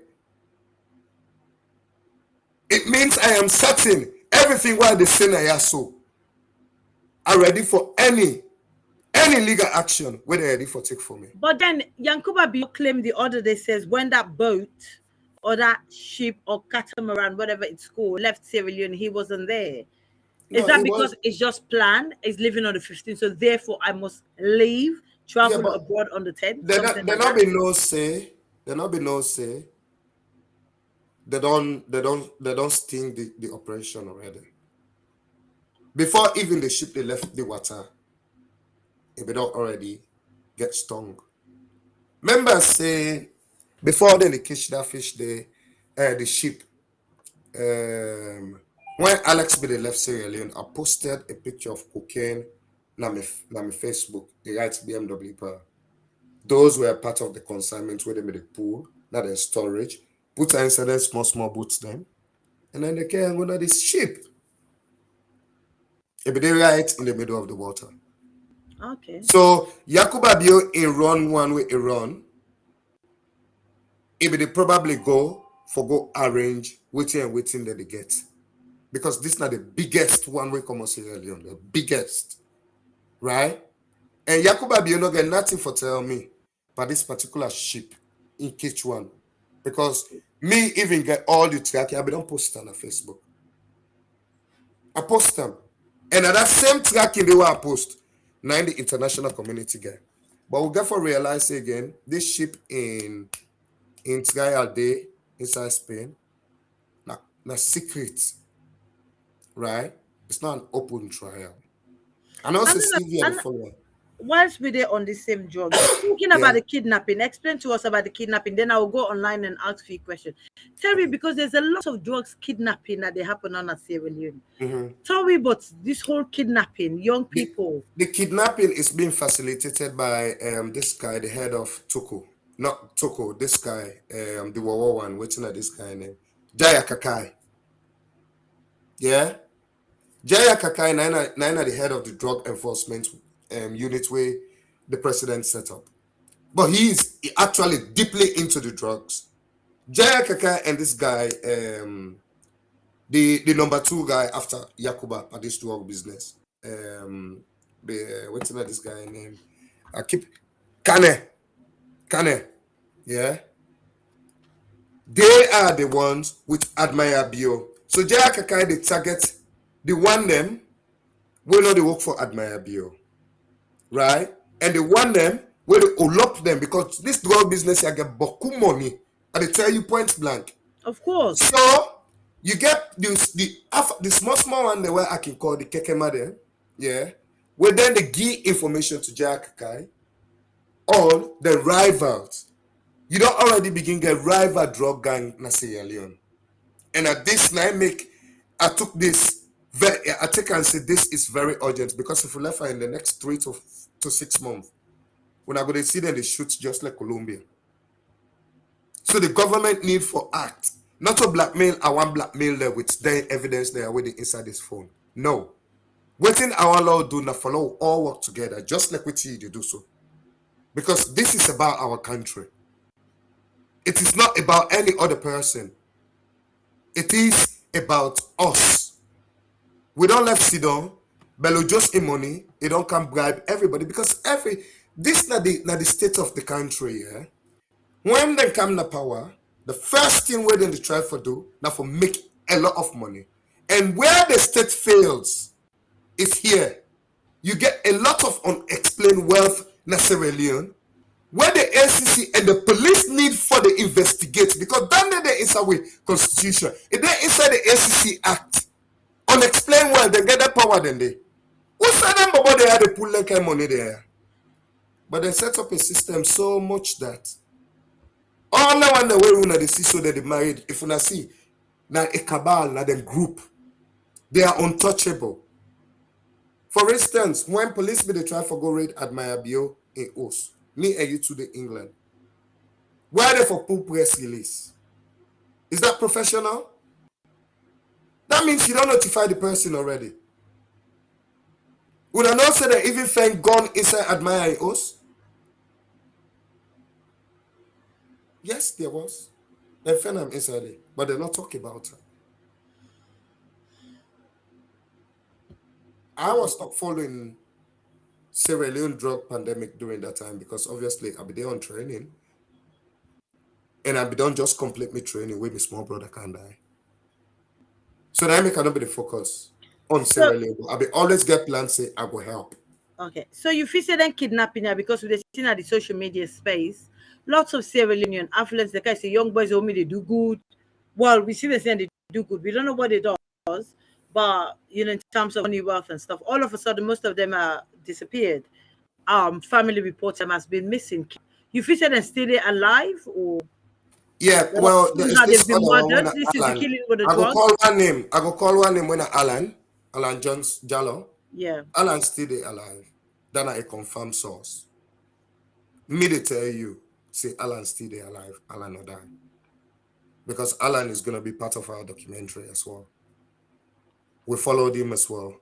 Speaker 5: It means I am certain everything while the sinner so are ready for any legal action where they're ready for take for me.
Speaker 4: But then Yankuba Bio claimed the other day says when that boat or that ship or catamaran, whatever it's called, left Sierra Leone, he wasn't there. Is that because it's just planned? It's leaving on the 15th, so therefore I must leave, travel abroad on the 10th.
Speaker 5: There not be no say. There not be no say. They don't sting the operation already. Before even the ship they left the water, if they don't already get stung. Members say before then they catch that fish the ship. When Alex B left Sierra Leone, I posted a picture of cocaine on my Facebook, the right BMW per. Those were part of the consignment where they made a pool, not in storage. Put inside them small boots them. And then they carry on this ship. It be right in the middle of the water.
Speaker 4: Okay.
Speaker 5: So Yakuba Bio in run one way Iran, if they probably go arrange waiting that they get. Because this is not the biggest one way commercial Leon, the biggest. Right? And Yakuba Bio no get nothing for tell me but this particular ship in Kichwan. Because me even get all the track, I don't post it on Facebook. I post them. And at that same tracking they were post, now in the international community guy. But we got to realize again, this ship in trial day inside Spain, na secret, right? It's not an open trial. And also Sylvia the follower.
Speaker 4: Whilst we're there on the same drug, thinking
Speaker 5: Yeah.
Speaker 4: about the kidnapping, explain to us about the kidnapping. Then I will go online and ask you a question. Tell me, because there's a lot of drugs kidnapping that they happen on Sierra Leone. Tell me about this whole kidnapping, young people.
Speaker 5: The kidnapping is being facilitated by this guy, the head of Toko. Not Toko, this guy, the Wawa one, what's this guy name? Jaya Kakai. Yeah? Jaya Kakai, Naina, the head of the drug enforcement unit where the president set up. But he's actually deeply into the drugs. Jaya Kakai and this guy, the number 2 guy after Yakuba at this drug business. What's this guy name? I keep Kane. Yeah. They are the ones which admire Bio. So Jaya Kakai, they target the one them will not work for admire Bio. Right? And the one them will unlock them because this drug business I get boku money. And they tell you point blank.
Speaker 4: Of course.
Speaker 5: So you get the small one the way I can call the Kekema there. Yeah. Where then they give information to Jaya Kakai on the rivals. You don't already begin get rival drug gang na Sierra Leone. And at this I took this I take and say this is very urgent because if we left her in the next 3 to 6 months, when I go to see them, they shoot just like Colombia. So the government need for act, not to blackmail. I want blackmail there with their evidence there waiting inside this phone. No. Waiting our law do not follow, all work together, just like what you do so. Because this is about our country. It is not about any other person. It is about us. We don't let sit down, but just in money, they don't come bribe everybody because this not the state of the country, yeah. When they come to power, the first thing where they try for do, now for make a lot of money. And where the state fails is here. You get a lot of unexplained wealth in Sierra Leone, where the ACC and the police need for the investigate because then they inside with constitution. If they inside the ACC Act, unexplained wealth, they get that power then they. Who said them about they had to pull that kind of money there? But they set up a system so much that all the one the way when they see so that they married, if you see now a cabal, now them group, they are untouchable. For instance, when police be they try for go raid Admire Bio in Os, me and you to the England. Why they for pull press release? Is that professional? That means you don't notify the person already. Would I not say that even find gun inside Admire in Os? Yes, there was. They found them inside it, but they're not talking about it. I was not following Sierra Leone drug pandemic during that time because obviously I'll be there on training. And I'll be done just complete me training with my small brother can die. So that I cannot be the focus on Sierra Leone. I'll be always get plans say I will help.
Speaker 4: Okay. So you feel say then kidnapping here because we're seen at the social media space. Lots of Sierra Leonean affluence, the guys say young boys only they do good. Well, we see they say they do good. We don't know what they does, but in terms of money, wealth and stuff, all of a sudden most of them are disappeared. Family reports them has been missing. You feel say they're still alive or?
Speaker 5: Yeah, well,
Speaker 4: this is the killing with the
Speaker 5: I
Speaker 4: drugs.
Speaker 5: go call one name. I go call one name when Alan Jones Jallo.
Speaker 4: Yeah.
Speaker 5: Alan still they alive. Then I confirm source. Me they tell you, say Alan still they alive, Alan not die. Because Alan is gonna be part of our documentary as well. We followed him as well.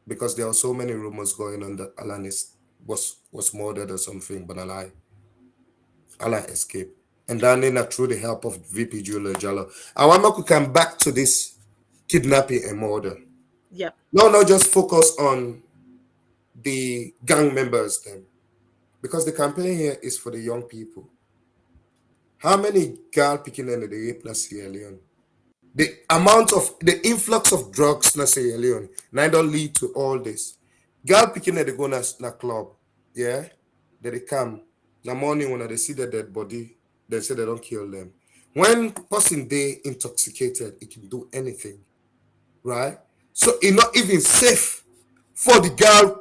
Speaker 5: Because there are so many rumors going on that Alan is was murdered or something, but Allah escaped. And then through the help of VP Julia Jallo. I want to come back to this kidnapping and murder.
Speaker 4: Yeah.
Speaker 5: No, not just focus on the gang members then. Because the campaign here is for the young people. How many girl picking in the rape in Sierra Leone? The influx of drugs in Sierra Leone now don't lead to all this. Girl picking they go na club, yeah? They come. In the morning when they see the dead body, they say they don't kill them. When person they intoxicated, it can do anything, right? So it's not even safe for the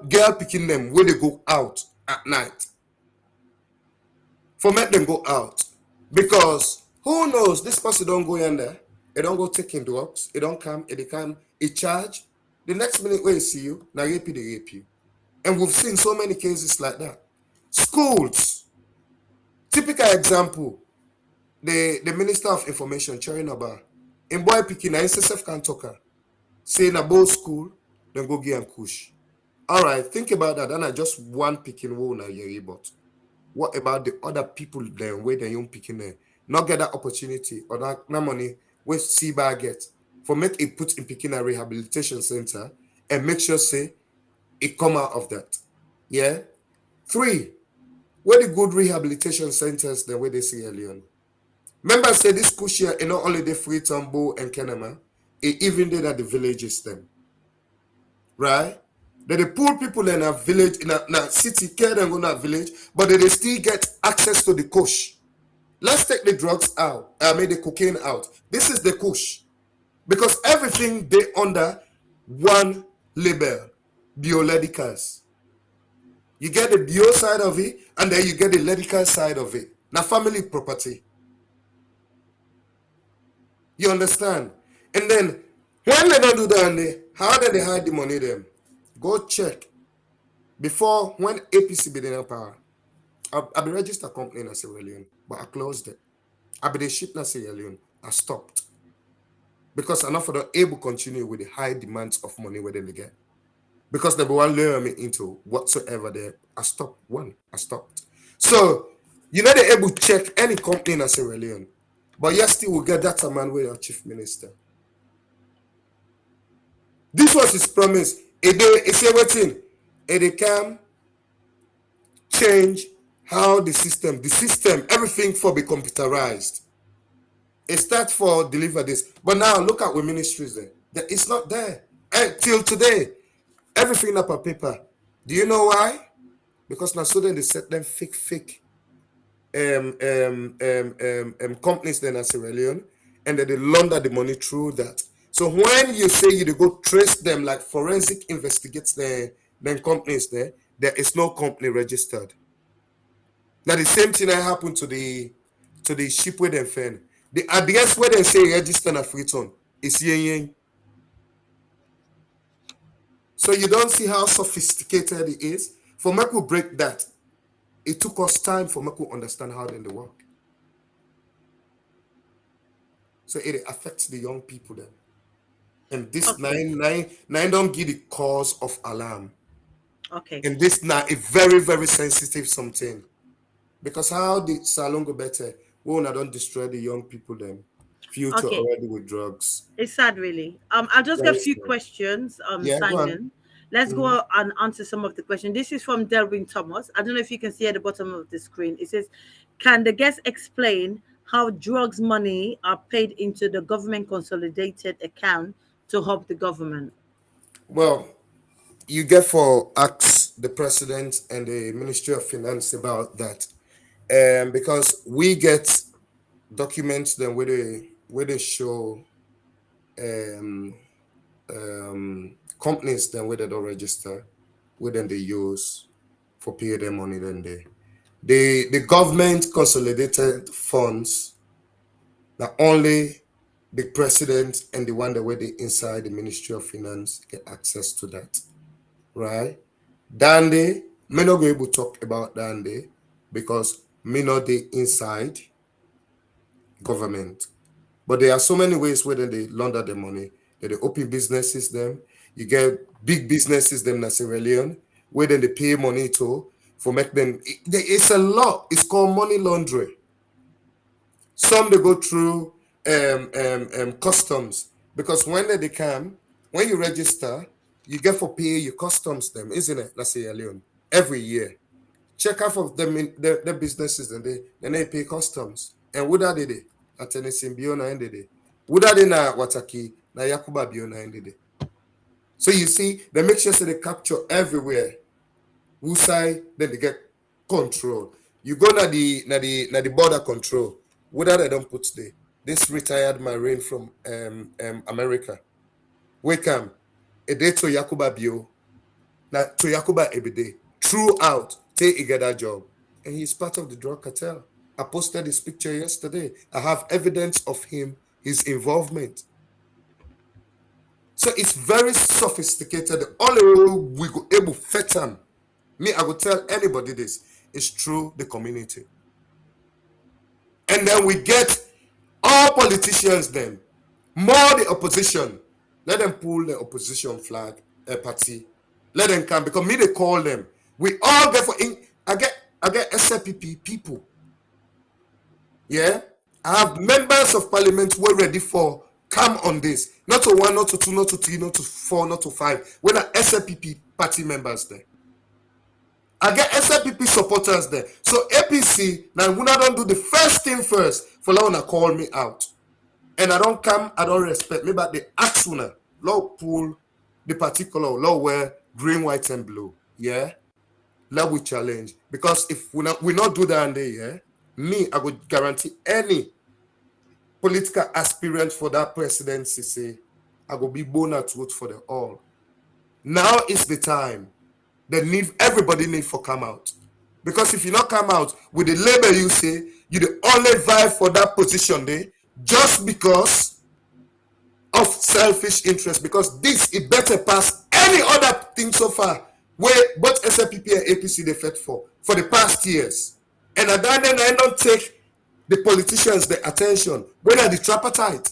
Speaker 5: girl picking them when they go out at night. For make them go out. Because who knows, this person don't go in there, it don't go taking drugs, it don't come, it charge. The next minute when you see you, now they rape you. And we've seen so many cases like that. Schools, typical example, the Minister of Information, Cherry Naba, in boy picking, SSF can talk her, saying about school, then go get and kush. All right, think about that. And I just one picking won't but what about the other people then where the young picking there? Not get that opportunity or that money where CBA get for make it put in picking a rehabilitation center and make sure say it come out of that. Yeah. 3, where the good rehabilitation centers then where they see earlier. Remember say this push here in not only the Freetombo and Kenema, it even did at the villages then. Right? That the poor people in a village, in a city, care and go to a village, but they still get access to the kush. Let's take the drugs out, the cocaine out. This is the kush. Because everything they under one label, biologicals. You get the bio side of it, and then you get the medical side of it. Now, family property. You understand? And then, when they don't do that, how do they hide the money then? Go check. Before, when APC be in power, I be registered company in Sierra Leone, but I closed it. I be the ship in Sierra Leone. I stopped. Because I'm not for the able to continue with the high demands of money where they get. Because they want to lure me into whatsoever there. I stopped. So, you know they're able to check any company in Sierra Leone. But you still will get that man with your chief minister. This was his promise. It say waiting. They can change how the system, everything for be computerized. It starts for deliver this. But now look at what ministries there. It's not there. Till today. Everything up on paper. Do you know why? Because now suddenly they set them fake companies then in Sierra Leone, and then they launder the money through that. So when you say you go trace them like forensic investigates then companies there is no company registered. Now the same thing that happened to the ship where they fan. The address where they say register a Freeton is yen. So you don't see how sophisticated it is. For me to break that, it took us time for me to understand how they work. So it affects the young people then. And this nine don't give the cause of alarm.
Speaker 4: Okay.
Speaker 5: And this now a very, very sensitive something. Because how the Salon go better, we don't destroy the young people then. Future already with drugs.
Speaker 4: It's sad, really. I'll just get a few questions, Simon. Let's go and answer some of the questions. This is from Delwyn Thomas. I don't know if you can see at the bottom of the screen. It says, can the guest explain how drugs money are paid into the government consolidated account to help the government?
Speaker 5: Well, you get for ask the president and the Ministry of Finance about that. Because we get documents then where they show companies then where they don't register, where then they use for pay their money then the government consolidated funds that only the president and the one that were inside the Ministry of Finance get access to that. Right? Dandy, may not be able to talk about Dandy because me not the inside government. But there are so many ways where they launder the money. They open businesses them. You get big businesses them in Sierra Leone, where then they pay money to. for make them. It's a law. It's called money laundering. Some they go through customs, because when they come, when you register, you get for pay your customs them, isn't it? Let's say alone every year. Check out of them in their businesses, and they pay customs. And what are they? At any Symbiona end they. What are they na Wataki na Yakuba Biona end they? So you see, they make sure so they capture everywhere. Who side then they get control. You go na the border control. What are they don't put there? This retired Marine from America. Wake up. A day to Yakuba Bio. Now to Yakuba every day. Throughout, take a get that job. And he's part of the drug cartel. I posted his picture yesterday. I have evidence of his involvement. So it's very sophisticated. The only way we go able to fit them. Me, I will tell anybody this. It's through the community. And then we get all politicians then, more the opposition. Let them pull the opposition flag, party. Let them come, because me they call them. We all get I get SLPP people. Yeah, I have members of parliament who are ready for come on this. Not to 1, not to 2, not to 3, not to 4, not to 5. When are SLPP party members there? I get SLPP supporters there. So APC, now when I don't do the first thing first, for now call me out. And I don't come, I don't respect me, but the action, law pull the particular law where green, white, and blue. Yeah. Let we challenge. Because if we not do that day, yeah, me, I would guarantee any political aspirant for that presidency say, I will be born at vote for them all. Now is the time. Everybody need for come out. Because if you not come out with the label you say, you the only vie for that position there, just because of selfish interest. Because this it better pass any other thing so far where both SLPP and APC they fought for the past years. And at that end, I don't take the politicians the attention when are the tripartite.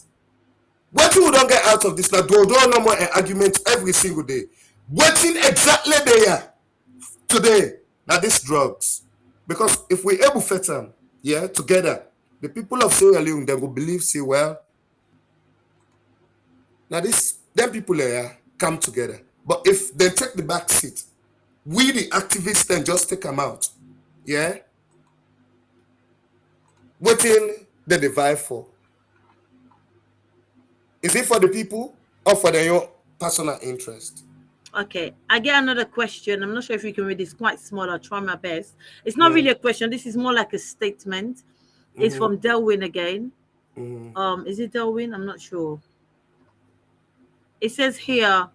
Speaker 5: What you don't get out of this now, don't no more argument every single day. Waiting exactly there today now these drugs. Because if we able fit them, yeah, together, the people of Sierra Leone they will believe, say, well, now them people there come together. But if they take the back seat, we the activists then just take them out. Yeah. Waiting the divide for. Is it for the people or for their own personal interest?
Speaker 4: Okay, I get another question. I'm not sure if you can read. It's quite small. I'll try my best. It's not really a question. This is more like a statement. It's from Delwyn again. Is it Delwyn? I'm not sure. It says here,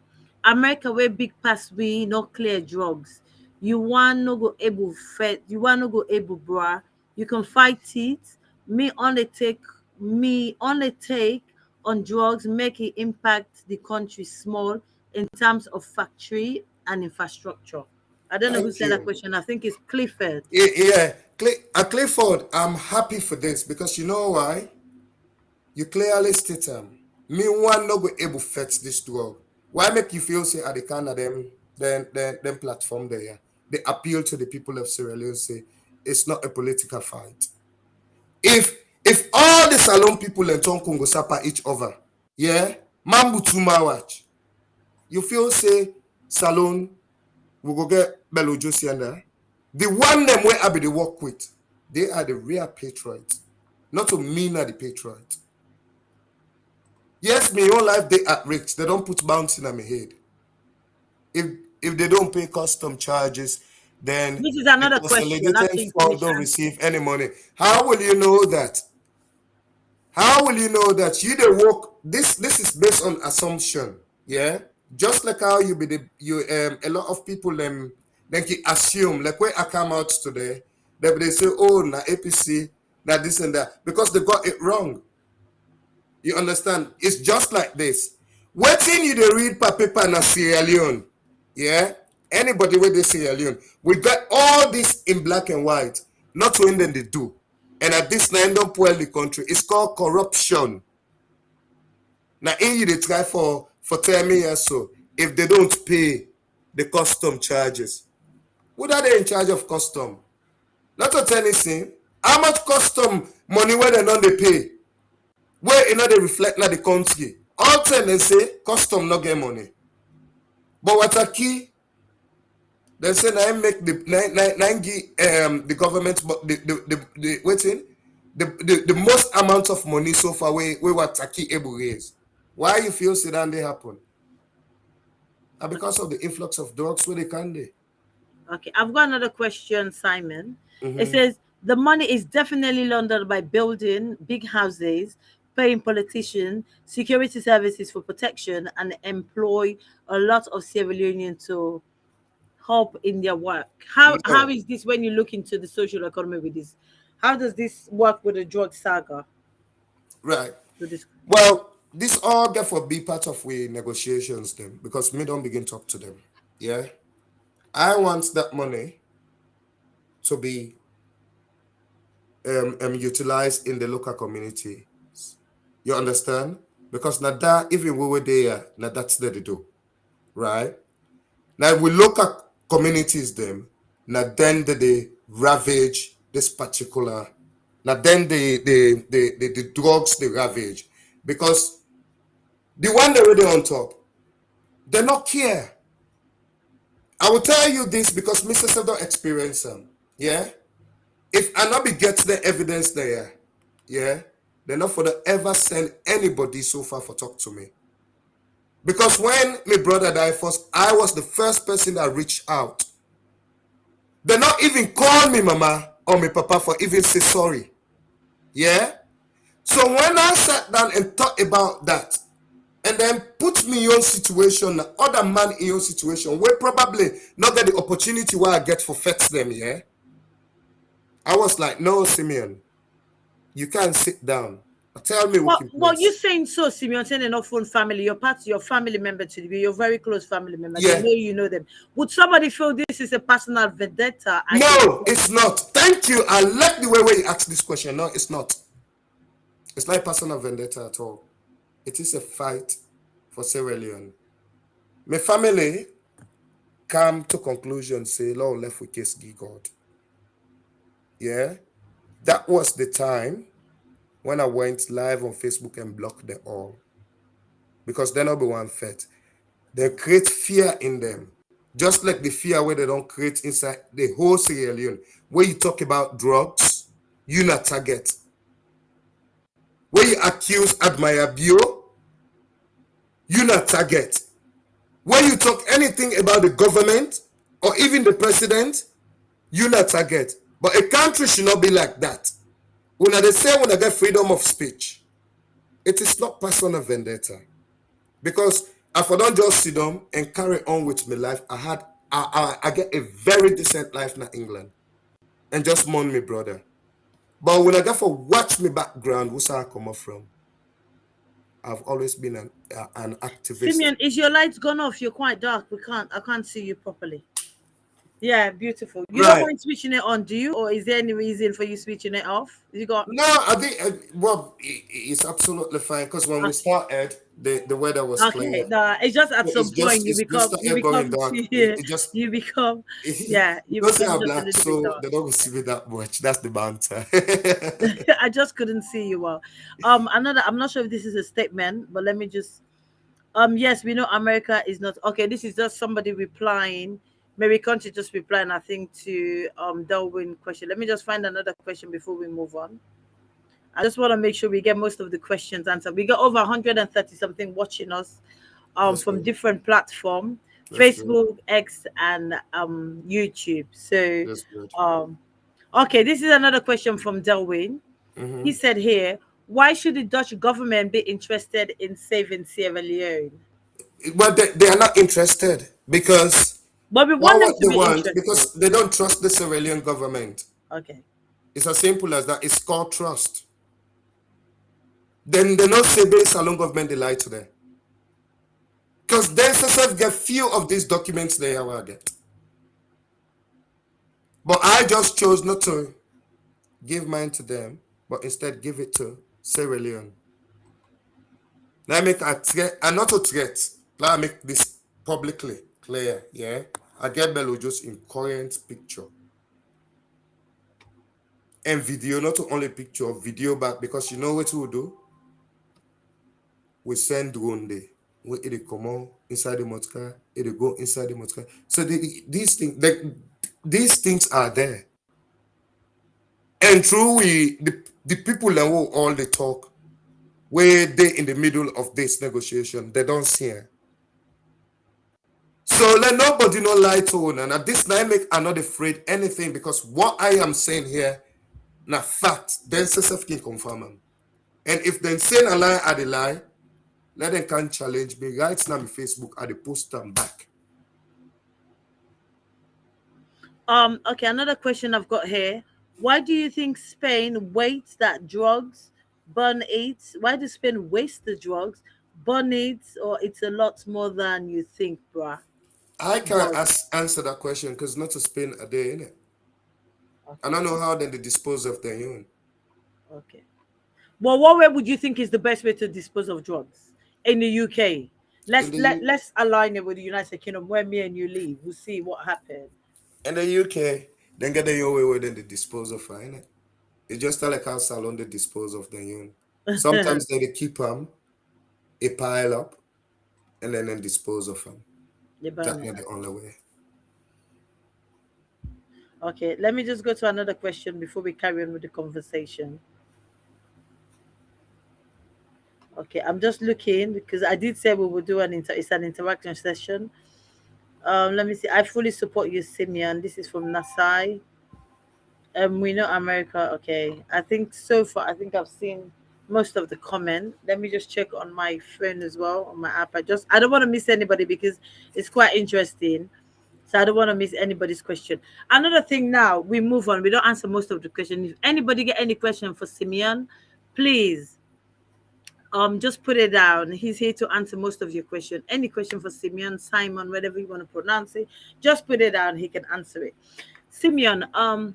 Speaker 4: America where big pass we no clear drugs. You want no go able fed. You want no go able bra. You can fight it. Me only take on drugs, make it impact the country small in terms of factory and infrastructure. I don't know who said that question. I think it's Clifford.
Speaker 5: Yeah. Clifford, I'm happy for this because you know why? You clearly state me one not go able to fetch this drug. Why make you feel say at the kind of them platform there? They appeal to the people of Sierra Leone, say it's not a political fight. If all the Salon people in Tonkongo sapa each other, yeah, Mambu Tuma watch. You feel say Salon we go get Bello Josie and there. The one them where I be the work with, they are the real patriots. Not to mean the patriot. Yes, my own life they at risk. They don't put bouncing on my head. If they don't pay custom charges, then
Speaker 4: this is another question.
Speaker 5: Don't receive any money. How will you know that? How will you know that you the work? This is based on assumption. Yeah, just like how you be a lot of people then can assume like when I come out today, they say, oh, na APC, na this and that, because they got it wrong. You understand? It's just like this. Waiting you to read per paper na Sierra Leone. Yeah? Anybody where they Sierra Leone. We got all this in black and white. Not to end them they do. And at this time don't spoil the country. It's called corruption. Now in you they try for 10 years so if they don't pay the custom charges. Who are they in charge of custom? Not to tell anything. How much custom money where they don't they pay? Where you know they reflect na the country. All time they say custom not get money. But what a key, they say now make the the government but the waiting the most amount of money so far we what Taki able raise. Why you feel say that they happen? And because of the influx of drugs where they can they.
Speaker 4: Okay, I've got another question, Simon. It says the money is definitely laundered by building big houses, paying politicians, security services for protection, and employ a lot of civilians to help in their work. How
Speaker 5: No.
Speaker 4: is this when you look into the social economy with this? How does this work with the drug saga?
Speaker 5: Right.
Speaker 4: With this?
Speaker 5: Well, this all get for be part of we negotiations them because me don't begin talk to them. Yeah. I want that money to be utilized in the local community. You understand? Because now that even we were there, now that's what they do. Right? Now we look at communities them, now then they ravage this particular, now then the drugs they ravage. Because the one they already on top, they not care. I will tell you this because Mr. don't experience them. Yeah? If I not be get the evidence there, yeah, they're not for the ever send anybody so far for talk to me. Because when my brother died first, I was the first person that reached out. They not even call me mama or my papa for even say sorry. Yeah? So when I sat down and thought about that, and then put me in your situation, other man in your situation, we probably not get the opportunity where I get for fetch them, yeah? I was like, no, Simeon, you can't sit down. Tell me what
Speaker 4: Well, you saying so, Simeon, saying enough phone family, you're part of your family member to be your very close family member.
Speaker 5: Yeah.
Speaker 4: They know you know them. Would somebody feel this is a personal vendetta?
Speaker 5: No, it's not. Thank you. I like the way where you ask this question. No, it's not. It's not a personal vendetta at all. It is a fight for Sierra Leone. My family come to conclusion, say, Lord, left with case God. Yeah. That was the time when I went live on Facebook and blocked them all. Because they're not the one fed. They create fear in them. Just like the fear where they don't create inside the whole Sierra Leone. Where you talk about drugs, you not target. Where you accuse Admire Bio, you not target. When you talk anything about the government or even the president, you not target. But a country should not be like that. When they say when I get freedom of speech, it is not personal vendetta. Because if I don't just sit down and carry on with my life, I get a very decent life in England. And just mourn me, brother. But when I get for watch me background, where I come from, I've always been an activist.
Speaker 4: Simeon, is your lights gone off? You're quite dark. I can't see you properly. Yeah, beautiful. You don't mind switching it on, do you? Or is there any reason for you switching it off? You got
Speaker 5: No, I think well, it's absolutely fine because when we started, the weather was clear.
Speaker 4: No, it's just at some point you become
Speaker 5: dark.
Speaker 4: you become you become
Speaker 5: black, so they don't see me that much. That's the banter.
Speaker 4: I just couldn't see you well. Another, I'm not sure if this is a statement, but let me just yes, we know America is not okay. This is just somebody replying. Maybe Country just replying, I think, to Darwin question. Let me just find another question before we move on. I just want to make sure we get most of the questions answered. We got over 130 something watching us from different platforms, Facebook, X, and YouTube. So okay, this is another question from Darwin. He said here, why should the Dutch government be interested in saving Sierra Leone?
Speaker 5: Well, they are not interested because
Speaker 4: but we want them to be interested
Speaker 5: because they don't trust the Sierra Leone government.
Speaker 4: Okay.
Speaker 5: It's as simple as that. It's called trust. Then they not say based Salon government they lie to them. Because they themselves get few of these documents they ever get. But I just chose not to give mine to them, but instead give it to Sierra Leone. Now I make a threat, and not a threat. Now I make this publicly clear, yeah? I get Bello just in current picture. And video, not only picture, video back, because you know what we'll do? We send drone there. It come on inside the motor, it go inside the motor. So these things are there. And through the people that will all they talk, where they in the middle of this negotiation, they don't see it. So let nobody know lie to one. And at this time, I'm not afraid anything, because what I am saying here, na fact, then CSF can confirm them. And if they say a lie are the lie, let them can challenge me. Right now on Facebook, I post them back.
Speaker 4: Okay, another question I've got here. Why do you think Spain wastes that drugs, burn it? Why does Spain waste the drugs, burn it, or it's a lot more than you think, bruh?
Speaker 5: I can't answer that question because not to Spain a day, innit?
Speaker 4: Okay.
Speaker 5: I don't know how then they dispose of their own.
Speaker 4: Okay. Well, what way would you think is the best way to dispose of drugs in the UK? Let's align it with the United Kingdom, where me and you live. We'll see what happens.
Speaker 5: In the UK, then get their own way where then they dispose of her, innit? It's just like how salon they dispose of their own. Sometimes they keep them, a pile up, and then dispose of them. That's not the only way.
Speaker 4: Okay, let me just go to another question before we carry on with the conversation. Okay, I'm just looking because I did say we will do it's an interaction session. Let me see. I fully support you, SEMION. This is from Nasai. We know America. Okay, I think so far. I think I've seen most of the comment. Let me just check on my phone as well on my app. I don't want to miss anybody because it's quite interesting. So I don't want to miss anybody's question. Another thing now, we move on. We don't answer most of the question. If anybody get any question for SEMION, please just put it down. He's here to answer most of your question. Any question for SEMION, Simon, whatever you want to pronounce it, just put it down. He can answer it. SEMION,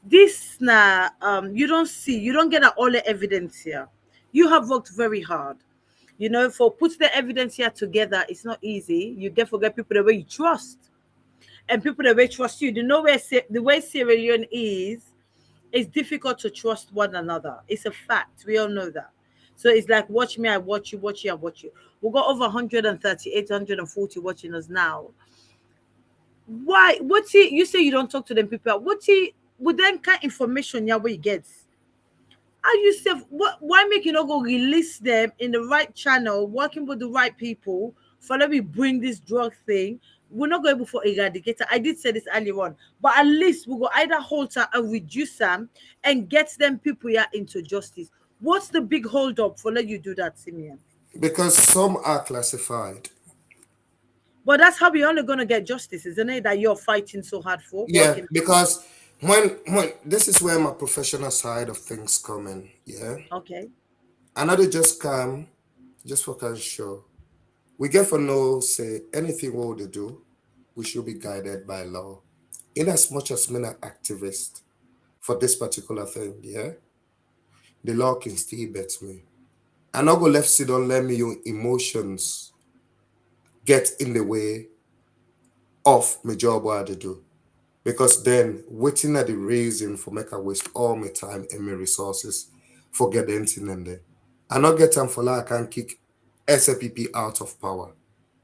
Speaker 4: this now you don't get all the evidence here. You have worked very hard. You know, for put the evidence here together, it's not easy. You get forget people the way you trust. And people that way trust you. The way Sierra Leone is, it's difficult to trust one another. It's a fact. We all know that. So it's like, watch me, I watch you, watch you, I watch you. We've got over 138, 140 watching us now. Why? You say you don't talk to them people. With that kind of information yeah, we get? Are you safe? Why make you not go release them in the right channel, working with the right people, for let me bring this drug thing? We're not going for eradicator. I did say this earlier on, but at least we'll go either hold them and reduce them and get them people here into justice. What's the big hold up for let you do that, SEMION?
Speaker 5: Because some are classified.
Speaker 4: But that's how we're only gonna get justice, isn't it? That you're fighting so hard for.
Speaker 5: Yeah, because when this is where my professional side of things come in. Yeah.
Speaker 4: Okay.
Speaker 5: Another just come, just for can show. We get for no say anything what they do, we should be guided by law. In as much as men are activists for this particular thing, yeah, the law can still bet me. I'm not go left sit don't let me your emotions get in the way of my job what I do. Because then waiting at the reason for make I waste all my time and my resources for get anything in there. I not get them for like I can kick SAPP out of power.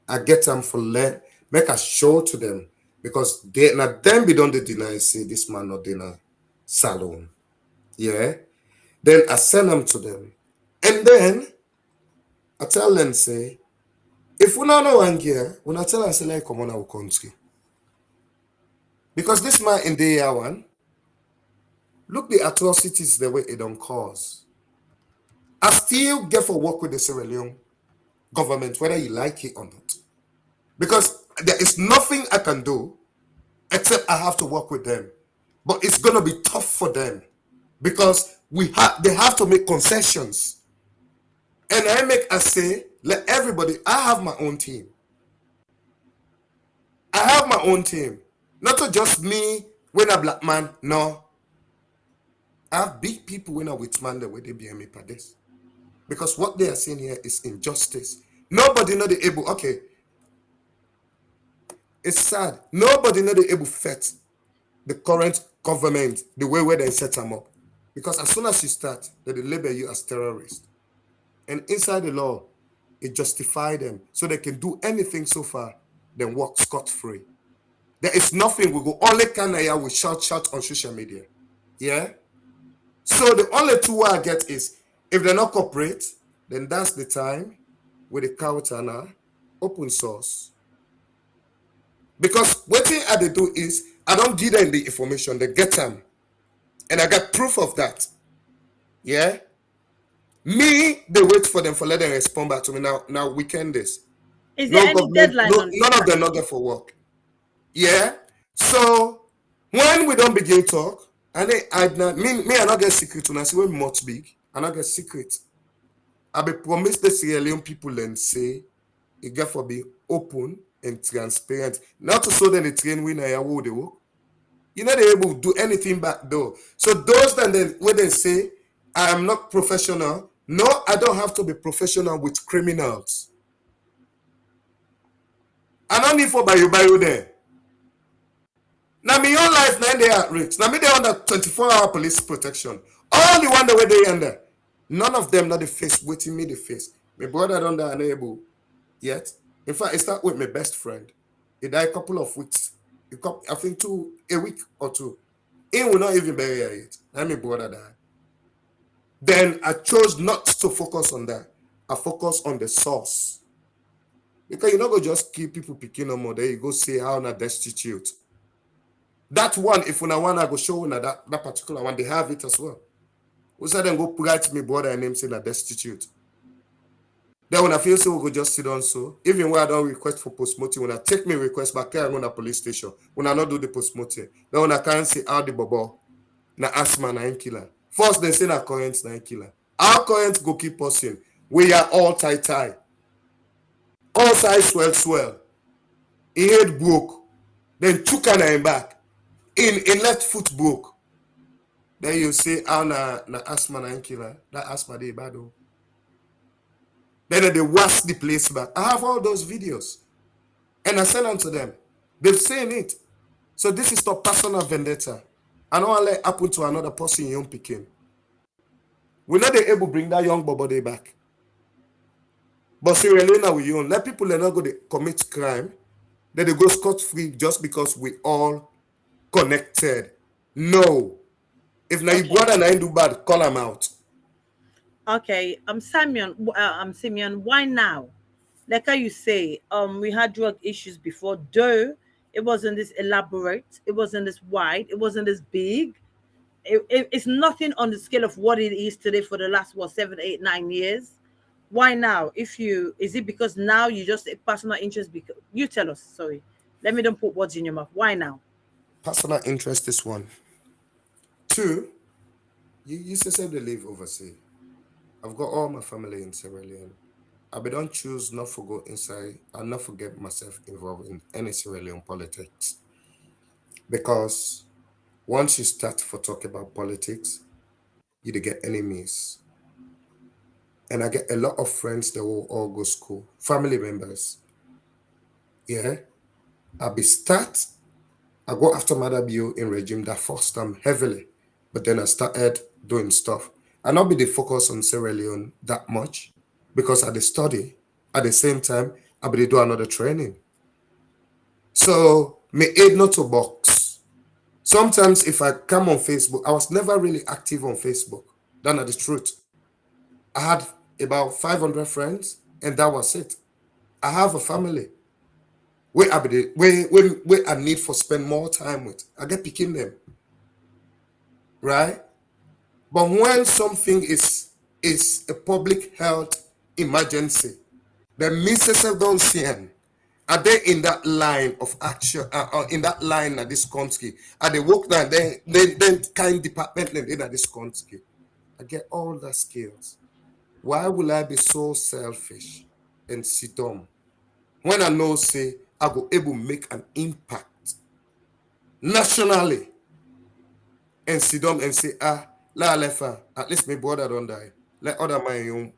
Speaker 5: I get them for make a show to them because they not them be don't deny say this man not deny salon. Yeah. Then I send them to them. And then I tell them say, if we don't know one gear, when I tell them say like come on our country. Because this man in the year one, look the atrocities the way it don't cause. I still get for work with the Sierra Leone government, whether you like it or not. Because there is nothing I can do except I have to work with them. But it's gonna be tough for them because they have to make concessions. And I say, let everybody, I have my own team. I have my own team. Not to just me when a black man, no. I have big people when I with man the way they be me for this. Because what they are saying here is injustice. Nobody know the able, okay. It's sad. Nobody know they able fit the current government the way where they set them up. Because as soon as you start, they label you as terrorist. And inside the law, it justify them so they can do anything so far, then walk scot-free. There is nothing we go only can we shout on social media. Yeah. So the only tool I get is if they're not cooperate, then that's the time with the counter now, open source. Because what thing I do is I don't give them the information, they get them. And I got proof of that. Yeah. Me, they wait for them for let them respond back to me. Now weekend this.
Speaker 4: Is there any deadline on this?
Speaker 5: None of them not there for work. Yeah. So when we don't begin talk, and I not get secret when I see when much big, I not get secret. I be promise the Sierra Leone people and say it get for be open and transparent. Not to show them the train winner they work. You're not able to do anything back door. So those that then when they say I am not professional, no, I don't have to be professional with criminals. I don't need for by you there. Now my own life 9 days at risk. Now me they under 24-hour police protection. All the one the way they under. None of them not the face waiting me the face. My brother don't die unable yet. In fact, I start with my best friend. He died a couple of weeks. I think a week or two. He will not even bury it. Now my brother died. Then I chose not to focus on that. I focus on the source. Because you're not going to just keep people picking on more. There you go say how not destitute. That one, if una one I go show una that particular one, they have it as well. We say them go write me brother and name saying a destitute. Then when I feel so we go just sit down so. Even when I don't request for post-mortem, when I take me request back here, I go to police station. When I not do the post-mortem. Then when I can't see how the bubble, na asthma na killer. First they say na current na killer. Our current go keep pushing. We are all tie. All sides swell. He head broke. Then took him back. In left foot broke. Then you say how na asthma na killer. That asthma they bad. Then they wash the place back. I have all those videos. And I send them to them. They've seen it. So this is not personal vendetta. I don't want to let happen to another person young picking. We're not able to bring that young body back. But Sierra Leone with you, let people not go to commit crime. Then they go scot-free just because we all connected. No. If now you brother and I do bad, call them out.
Speaker 4: Okay, SEMION, why now? Like how you say, we had drug issues before, though it wasn't this elaborate, it wasn't this wide, it wasn't this big. It's nothing on the scale of what it is today for the last 7, 8, 9 years. Why now? Is it because now you just a personal interest? Because you tell us. Sorry, let me don't put words in your mouth. Why now?
Speaker 5: Personal interest is one. Two, you say they live overseas. I've got all my family in Sierra Leone. I don't choose not to go inside and not to get myself involved in any Sierra Leone politics. Because once you start to talk about politics, you get enemies. And I get a lot of friends that will all go school, family members. Yeah. I go after Mother Bio in regime that forced them heavily. But then I started doing stuff. I not be the focus on Sierra Leone that much because I did study. At the same time, I be do another training. So me aid not to box. Sometimes if I come on Facebook, I was never really active on Facebook. That's the truth. I had about 500 friends, and that was it. I have a family where I need for spend more time with. I get picking them, right? But when something is a public health emergency, the ministers don't see them. Are they in that line of action? In that line at this country? Are they work down? Then kind department in this country? I get all the skills. Why will I be so selfish and sit down when I know say I go able to make an impact nationally and sit down and say at least my brother don't die. Let other man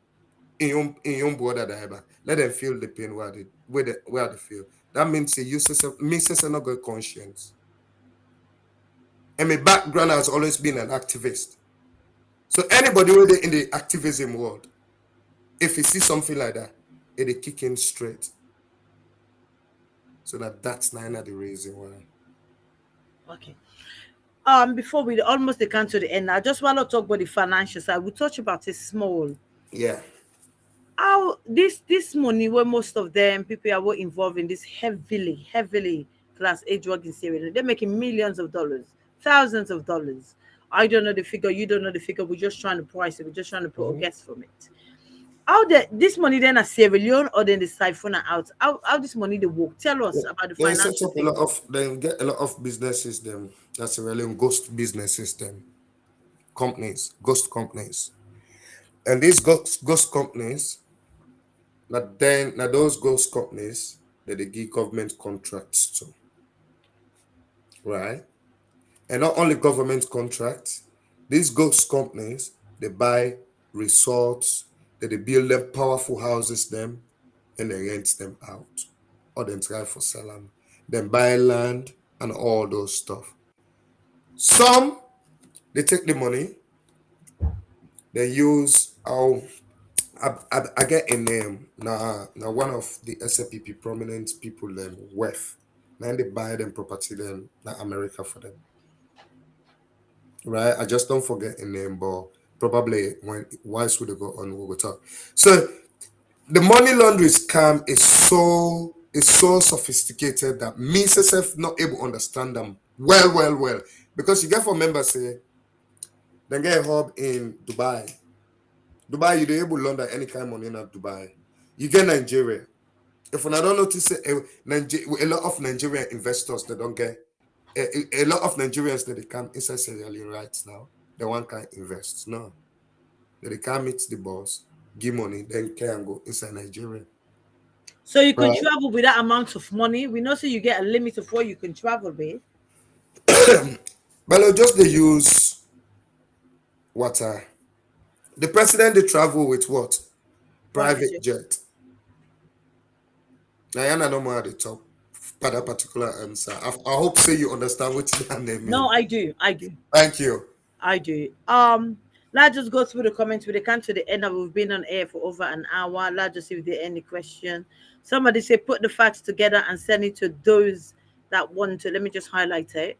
Speaker 5: in your brother die back. Let them feel the pain where they feel. That means they use not good conscience. And my background has always been an activist. So anybody who in the activism world, if you see something like that, they kick in straight. So that's nine of the reason why.
Speaker 4: Okay. Before we almost come to the end, I just want to talk about the financial side. We touch about it small.
Speaker 5: Yeah.
Speaker 4: How this money, where most of them people are involved in this heavily class A drug in Syria, they're making millions of dollars, thousands of dollars. I don't know the figure, you don't know the figure. We're just trying to price it. We're just trying to put a guess from it. How this money then at Sierra Leone or then the siphon out? How this money they work? Tell us about the
Speaker 5: They set
Speaker 4: financial
Speaker 5: up
Speaker 4: thing.
Speaker 5: they get a lot of businesses them. That's a really ghost businesses them. Companies, ghost companies. And these ghost companies, now those ghost companies that they give government contracts to. Right? And not only government contracts, these ghost companies, they buy resorts, they build them powerful houses them, and they rent them out. Or then try for sell them. Then buy land and all those stuff. Some, they take the money, they use I get a name. Now one of the SLPP prominent people them worth. Then they buy them property then America for them. Right? I just don't forget a name, but probably once we go on, we will talk. So the money laundering scam is so sophisticated that me myself not able to understand them well. Because you get for members say then get a hub in Dubai. Dubai, you able to launder any kind of money in Dubai. You get Nigeria. If I don't notice a lot of Nigerian investors that don't get a lot of Nigerians that they come inside Sierra Leone right now, they want can invest. No. They can't meet the boss, give money, then can go inside Nigeria.
Speaker 4: So you can travel with that amount of money. We know so you get a limit of what you can travel with.
Speaker 5: But just they use water. The president they travel with what? Private jet. Now I don't know how they talk for that particular answer. I hope say you understand what that name means.
Speaker 4: No, I do.
Speaker 5: Thank you.
Speaker 4: I do. Let's just go through the comments. We come to the end. We've been on air for over an hour. Let's just see if there are any questions. Somebody say put the facts together and send it to those that want to. Let me just highlight it.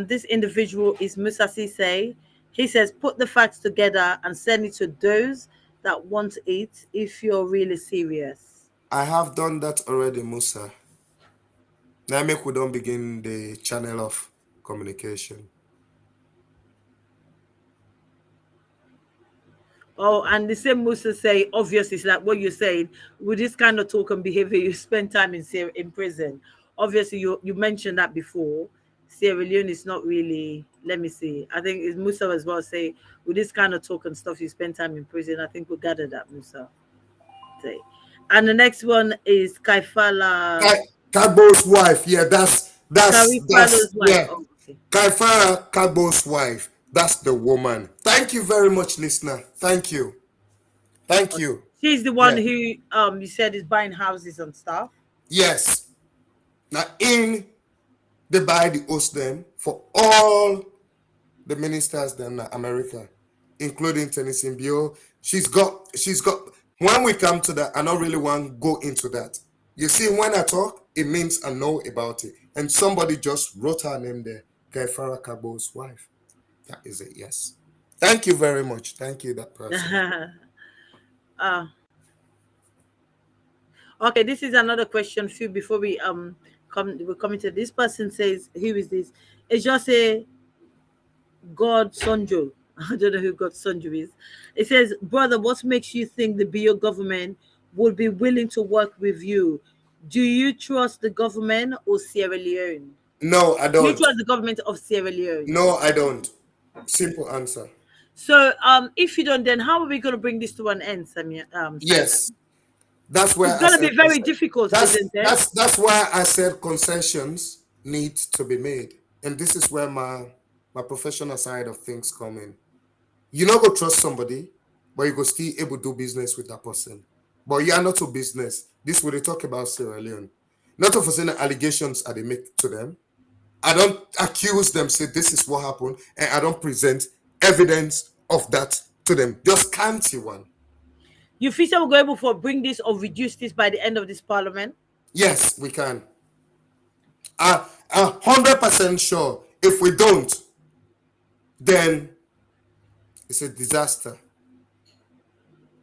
Speaker 4: This individual is Musa Sise. He says put the facts together and send it to those that want it if you're really serious.
Speaker 5: I have done that already, Musa. Now make we don't begin the channel of communication.
Speaker 4: Oh, and the same Musa say, obviously, it's like what you're saying, with this kind of talk and behavior, you spend time in prison. Obviously, you mentioned that before. Sierra Leone is not really, let me see. I think it's Musa as well say, with this kind of talk and stuff, you spend time in prison. I think we gathered that, Musa. Say. And the next one is Kaifala.
Speaker 5: Kagbo's wife. Yeah, that's
Speaker 4: wife.
Speaker 5: Yeah.
Speaker 4: Oh, okay.
Speaker 5: Kaifala Kagbo's wife. That's the woman. Thank you very much, listener. Thank you. Thank you.
Speaker 4: She's the one who you said is buying houses and stuff.
Speaker 5: Yes. Now they buy the host them for all the ministers in America, including Tennessee Bio. She's got when we come to that, I don't really want to go into that. You see, when I talk, it means I know about it. And somebody just wrote her name there, Kaifara Kabo's wife. That is it, yes. Thank you very much. Thank you, that person.
Speaker 4: Okay, this is another question for you before we come into this person says, who is this? It's just a God Sonjo. I don't know who God Sonjo is. It says, brother, what makes you think the Bio government would be willing to work with you? Do you trust the government or Sierra Leone?
Speaker 5: No, I don't.
Speaker 4: Do you trust the government of Sierra Leone?
Speaker 5: No, I don't. Simple answer.
Speaker 4: So if you don't, then how are we going to bring this to an end, SEMION?
Speaker 5: Yes. That's where
Speaker 4: it's going to be very difficult.
Speaker 5: That's why I said concessions need to be made. And this is where my professional side of things come in. You not go trust somebody, but you go still able to do business with that person. But yeah, not to business. This will they talk about Sierra Leone. Not of the allegations that they make to them. I don't accuse them, say this is what happened, and I don't present evidence of that to them. Just scanty one.
Speaker 4: You feel so we're able to bring this or reduce this by the end of this parliament?
Speaker 5: Yes, we can. I'm 100% sure. If we don't, then it's a disaster.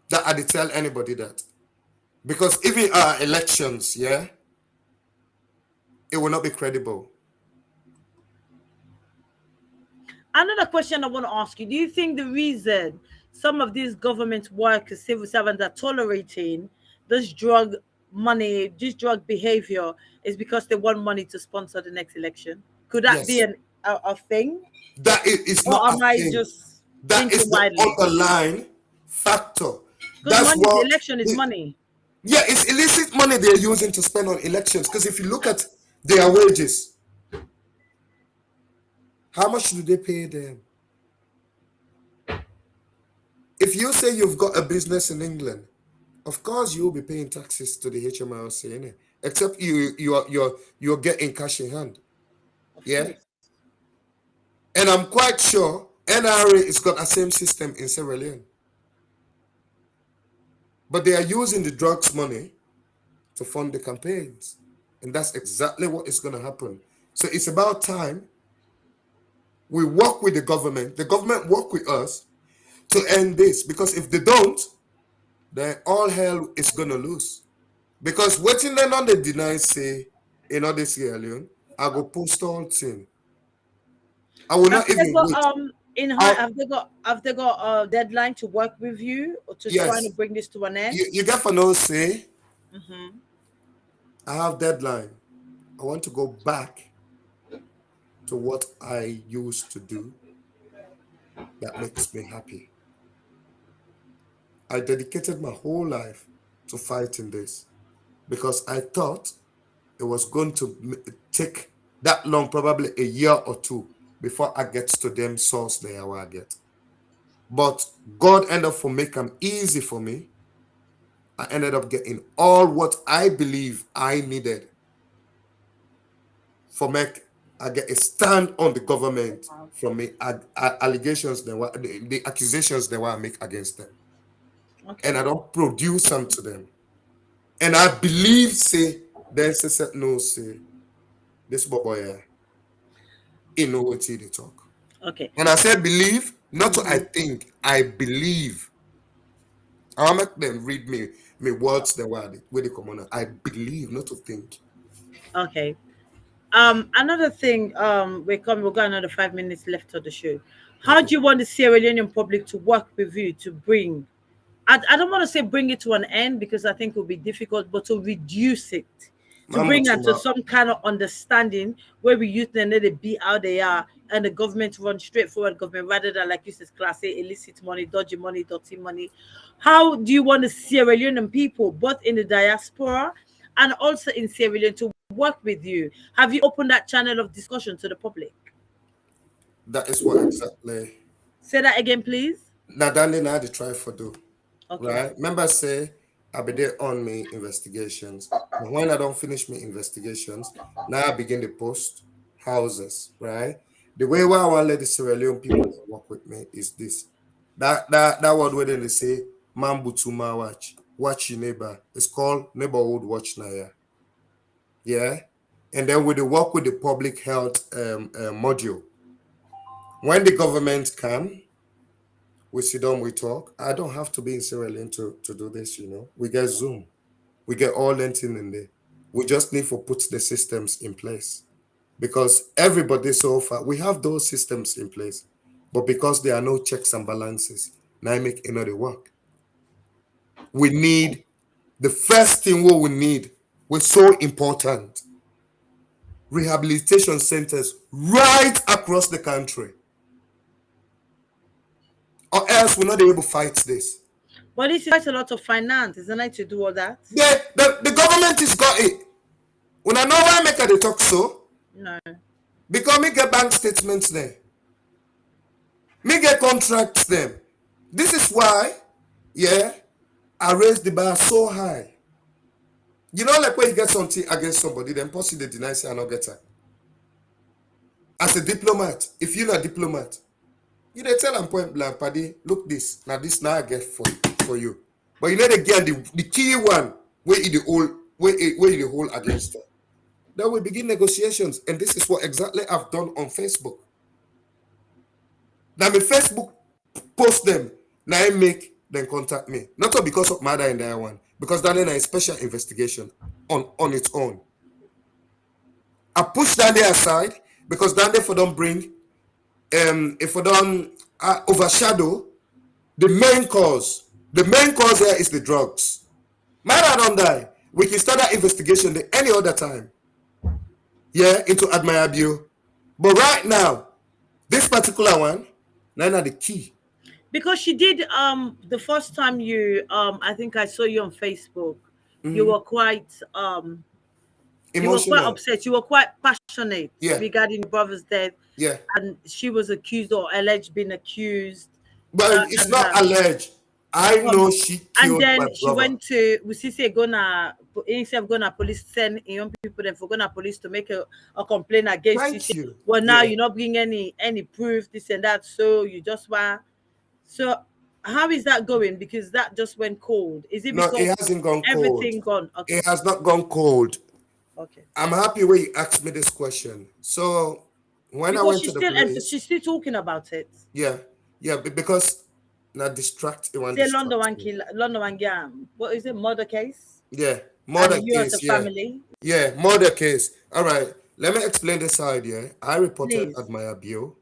Speaker 5: That I did tell anybody that. Because even our elections, yeah, it will not be credible.
Speaker 4: Another question I want to ask you, do you think the reason some of these government workers, civil servants are tolerating this drug money, this drug behavior is because they want money to sponsor the next election? Could that be
Speaker 5: Yes.
Speaker 4: a thing?
Speaker 5: That is
Speaker 4: Or
Speaker 5: not
Speaker 4: am
Speaker 5: a
Speaker 4: I
Speaker 5: thing.
Speaker 4: just
Speaker 5: That
Speaker 4: thinking
Speaker 5: is the
Speaker 4: widely?
Speaker 5: underlying factor.
Speaker 4: Because
Speaker 5: That's
Speaker 4: money,
Speaker 5: what
Speaker 4: the election is money.
Speaker 5: Yeah, it's illicit money they're using to spend on elections. Because if you look at their wages, how much do they pay them? If you say you've got a business in England, of course you'll be paying taxes to the HMRC, innit? Except you're getting cash in hand. Yeah. And I'm quite sure NRA has got the same system in Sierra Leone. But they are using the drugs money to fund the campaigns. And that's exactly what is going to happen. So it's about time we work with the government work with us to end this. Because if they don't, then all hell is going to lose. Because waiting then on the deny say, in all this Sierra Leone, I go post all thing. I will not even wait.
Speaker 4: Have they got a deadline to work with you or to try to
Speaker 5: Yes.
Speaker 4: bring this to an end?
Speaker 5: You get for no say. I have deadline. I want to go back to what I used to do that makes me happy. I dedicated my whole life to fighting this because I thought it was going to take that long, probably a year or two, before I get to them source there where I get. But God ended up for make them easy for me. I ended up getting all what I believe I needed for make I get a stand on the government from me allegations the accusations they want to make against them.
Speaker 4: Okay.
Speaker 5: And I don't produce them to them. And I believe say then say no say this boy he know what he talk.
Speaker 4: Okay.
Speaker 5: When I say believe, not what I think, I believe. I'll make them read me words the word where they come on. I believe, not to think.
Speaker 4: Okay. Another thing, we've got another 5 minutes left of the show. How do you want the Sierra Leonean public to work with you to bring? I don't want to say bring it to an end because I think it will be difficult, but to reduce it, to bring it to some kind of understanding where we youth and they be how they are, and the government run straightforward government rather than like you said, class A, illicit money, dodgy money, dirty money. How do you want the Sierra Leonean people, both in the diaspora and also in Sierra Leone, to work with you? Have you opened that channel of discussion to the public?
Speaker 5: That is what exactly.
Speaker 4: Say that again, please.
Speaker 5: Now, darling, I had to try for do.
Speaker 4: Okay.
Speaker 5: Right? Remember, say I be there on me investigations. And when I don't finish me investigations, now I begin to post houses. Right? The way why I want to let the Sierra Leone people work with me is this. That word where they say Mambutuma watch your neighbor. It's called neighborhood watch now. Yeah. And then with the work with the public health module. When the government come, we sit down, we talk. I don't have to be in Sierra Leone to do this, you know. We get Zoom. We get all LinkedIn in there. We just need to put the systems in place. Because everybody so far, we have those systems in place. But because there are no checks and balances, now I make another work. We need, the first thing what we need, was so important. Rehabilitation centers right across the country. Or else we're not able to fight this.
Speaker 4: But this is quite a lot of finance, isn't it, to do all that?
Speaker 5: The government has got it. When I know why I make they talk so,
Speaker 4: No.
Speaker 5: because me get bank statements there. Me get contracts them. This is why, yeah, I raised the bar so high. You know, like when you get something against somebody, then possibly they deny say I not get her. As a diplomat, if you're not a diplomat, you they tell them point blank, paddy, look this now I get for you. But you know again the key one where you the whole against her. Then we begin negotiations, and this is what exactly I've done on Facebook. Now my Facebook post them, now I make them contact me. Not all because of murder in that one, because that is a special investigation on its own. I push that there aside because that for don't bring if we don't overshadow the main cause. The main cause here is the drugs. Murder don't die. We can start that investigation any other time. Yeah, into Admire Bio. But right now, this particular one, now the key.
Speaker 4: Because she did the first time you I think I saw you on Facebook, you were quite you were quite upset, you were quite passionate regarding your brother's death.
Speaker 5: Yeah.
Speaker 4: And she was accused or alleged being accused.
Speaker 5: But it's not alleged. I know she killed
Speaker 4: and then
Speaker 5: my
Speaker 4: she
Speaker 5: brother.
Speaker 4: went to we see say gonna instead of gonna police send young people then for gonna police to make a complaint against
Speaker 5: Thank you.
Speaker 4: Well now you're not bringing any proof, this and that, so you just want. So how is that going? Because that just went cold. Is it because
Speaker 5: it hasn't gone
Speaker 4: everything
Speaker 5: cold.
Speaker 4: gone? Okay.
Speaker 5: It has not gone cold.
Speaker 4: Okay.
Speaker 5: I'm happy when you asked me this question. So when I went to the police,
Speaker 4: she's still talking about it.
Speaker 5: Yeah, because not distract one.
Speaker 4: Say London one gang. What is it? Murder case?
Speaker 5: Yeah, murder
Speaker 4: and you
Speaker 5: case.
Speaker 4: as a family.
Speaker 5: Yeah, murder case. All right. Let me explain this side. Yeah, I reported
Speaker 4: Please.
Speaker 5: Admire Bio,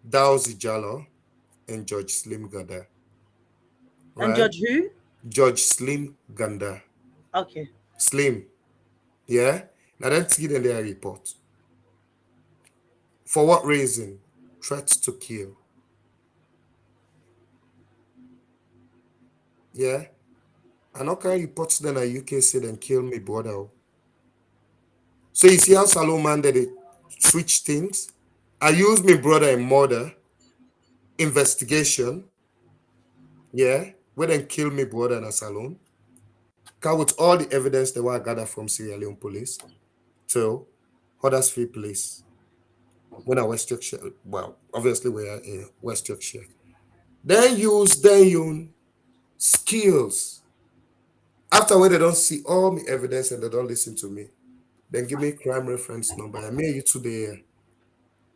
Speaker 5: Dawsi Jallo, and Judge Slim Ganda.
Speaker 4: Right? And Judge who?
Speaker 5: Judge Slim Ganda.
Speaker 4: Okay.
Speaker 5: Slim. Yeah. Now let's get in their report. For what reason? Threats to kill. Yeah. And okay reports then a UK said and kill me brother. So you see how Salomon did it switch things? I use me brother in murder investigation. Yeah. Where then kill me brother in a salon. Cause with all the evidence they were gathered from Sierra Leone police to Huddersfield police. When I West Yorkshire, well, obviously we are in West Yorkshire. Then use skills. After when they don't see all my evidence and they don't listen to me, then give me crime reference number. I mean you today.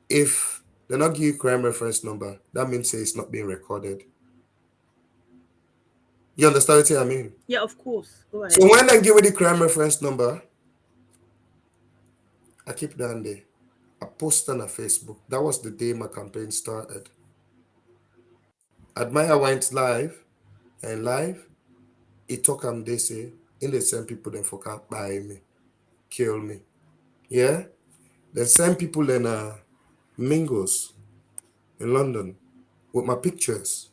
Speaker 5: If they not give you crime reference number, that means it's not being recorded. You understand what I mean?
Speaker 4: Yeah, of course. Go ahead.
Speaker 5: So when I give you the crime reference number, I keep down there. I post on Facebook. That was the day my campaign started. Admire went live, and live, it took them, they say, in the same people then for can't buy me, kill me. Yeah? The same people then mingles in London with my pictures.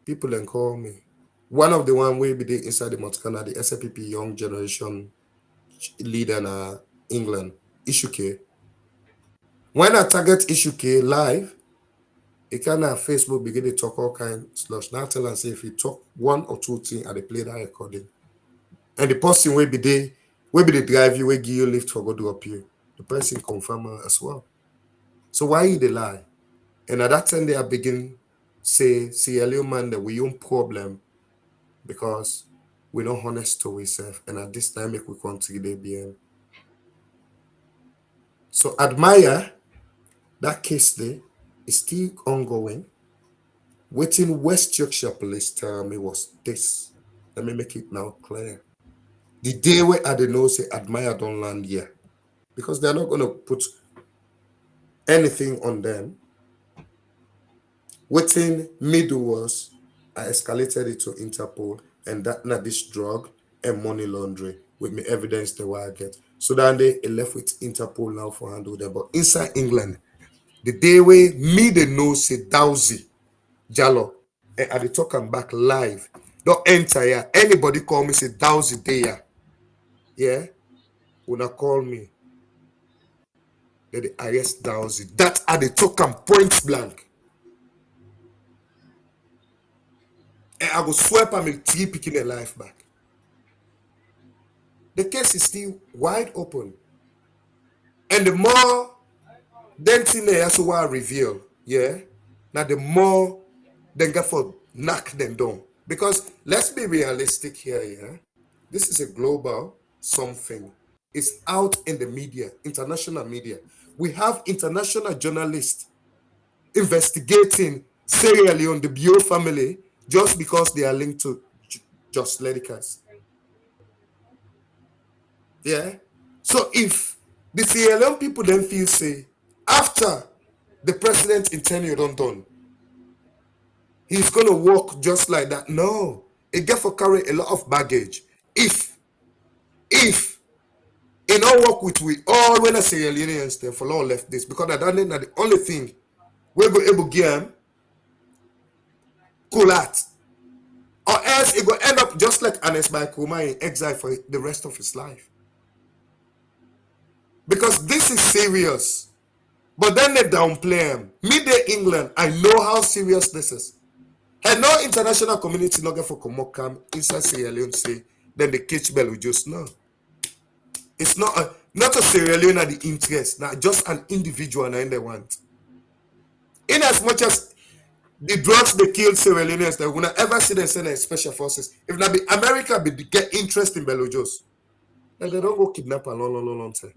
Speaker 5: People then call me. One of the one will be there inside the Montcana, the SLPP Young Generation leader in England, Ishuke. When I target Ishuke live, it can have Facebook begin to talk all kind of slush. Now tell us if you talk one or two things and they play that recording. And the person will be there, will be the drive you, will give you lift for go to up you. The person confirm as well. So why you the lie? And at that time they are begin say, Sierra man that we own problem because we're not honest to ourselves. And at this time we continue to be. So Admire, that case there is still ongoing. Waiting West Yorkshire police tell me was this. Let me make it now clear. The day where I didn't know say Admire don't land here. Because they're not gonna put anything on them. Waiting middle was I escalated it to Interpol and that not this drug and money laundering with me evidence the way I get. So then they left with Interpol now for handle them. But inside England, the day where me they know say Dawsi Jallo and I talk am back live. Don't enter here. Anybody call me say Dawsi there. Yeah? When I call me, they arrest Dawsi. That are the talk am point blank. and I go swipe and me 3 picking their life back. The case is still wide open. And the more then thing they also want to reveal, yeah, now the more then get for knock them down. Because let's be realistic here, yeah. This is a global something. It's out in the media, international media. We have international journalists investigating Sierra Leone, the Bio family, just because they are linked to Just Ledicas. Yeah. So if the Sierra Leone people then feel say after the president in tenure done, he's gonna walk just like that. No, it get for carry a lot of baggage. If in all work with we all when I say Leoneans then for long left this because I don't think that the only thing we're go able to get cool at. Or else it will end up just like Anes by Kuma in exile for the rest of his life. Because this is serious. But then they downplay him. Midday England, I know how serious this is. And no international community not get for Komokam inside Sierra Leone say, then the cage bell will just know. It's not a Sierra Leone at the interest, not just an individual and they want. In as much as the drugs they killed Sierra Leoneans, they will not ever see them send special forces. If not be America be get interest in Belojos, then they don't go kidnap a long time.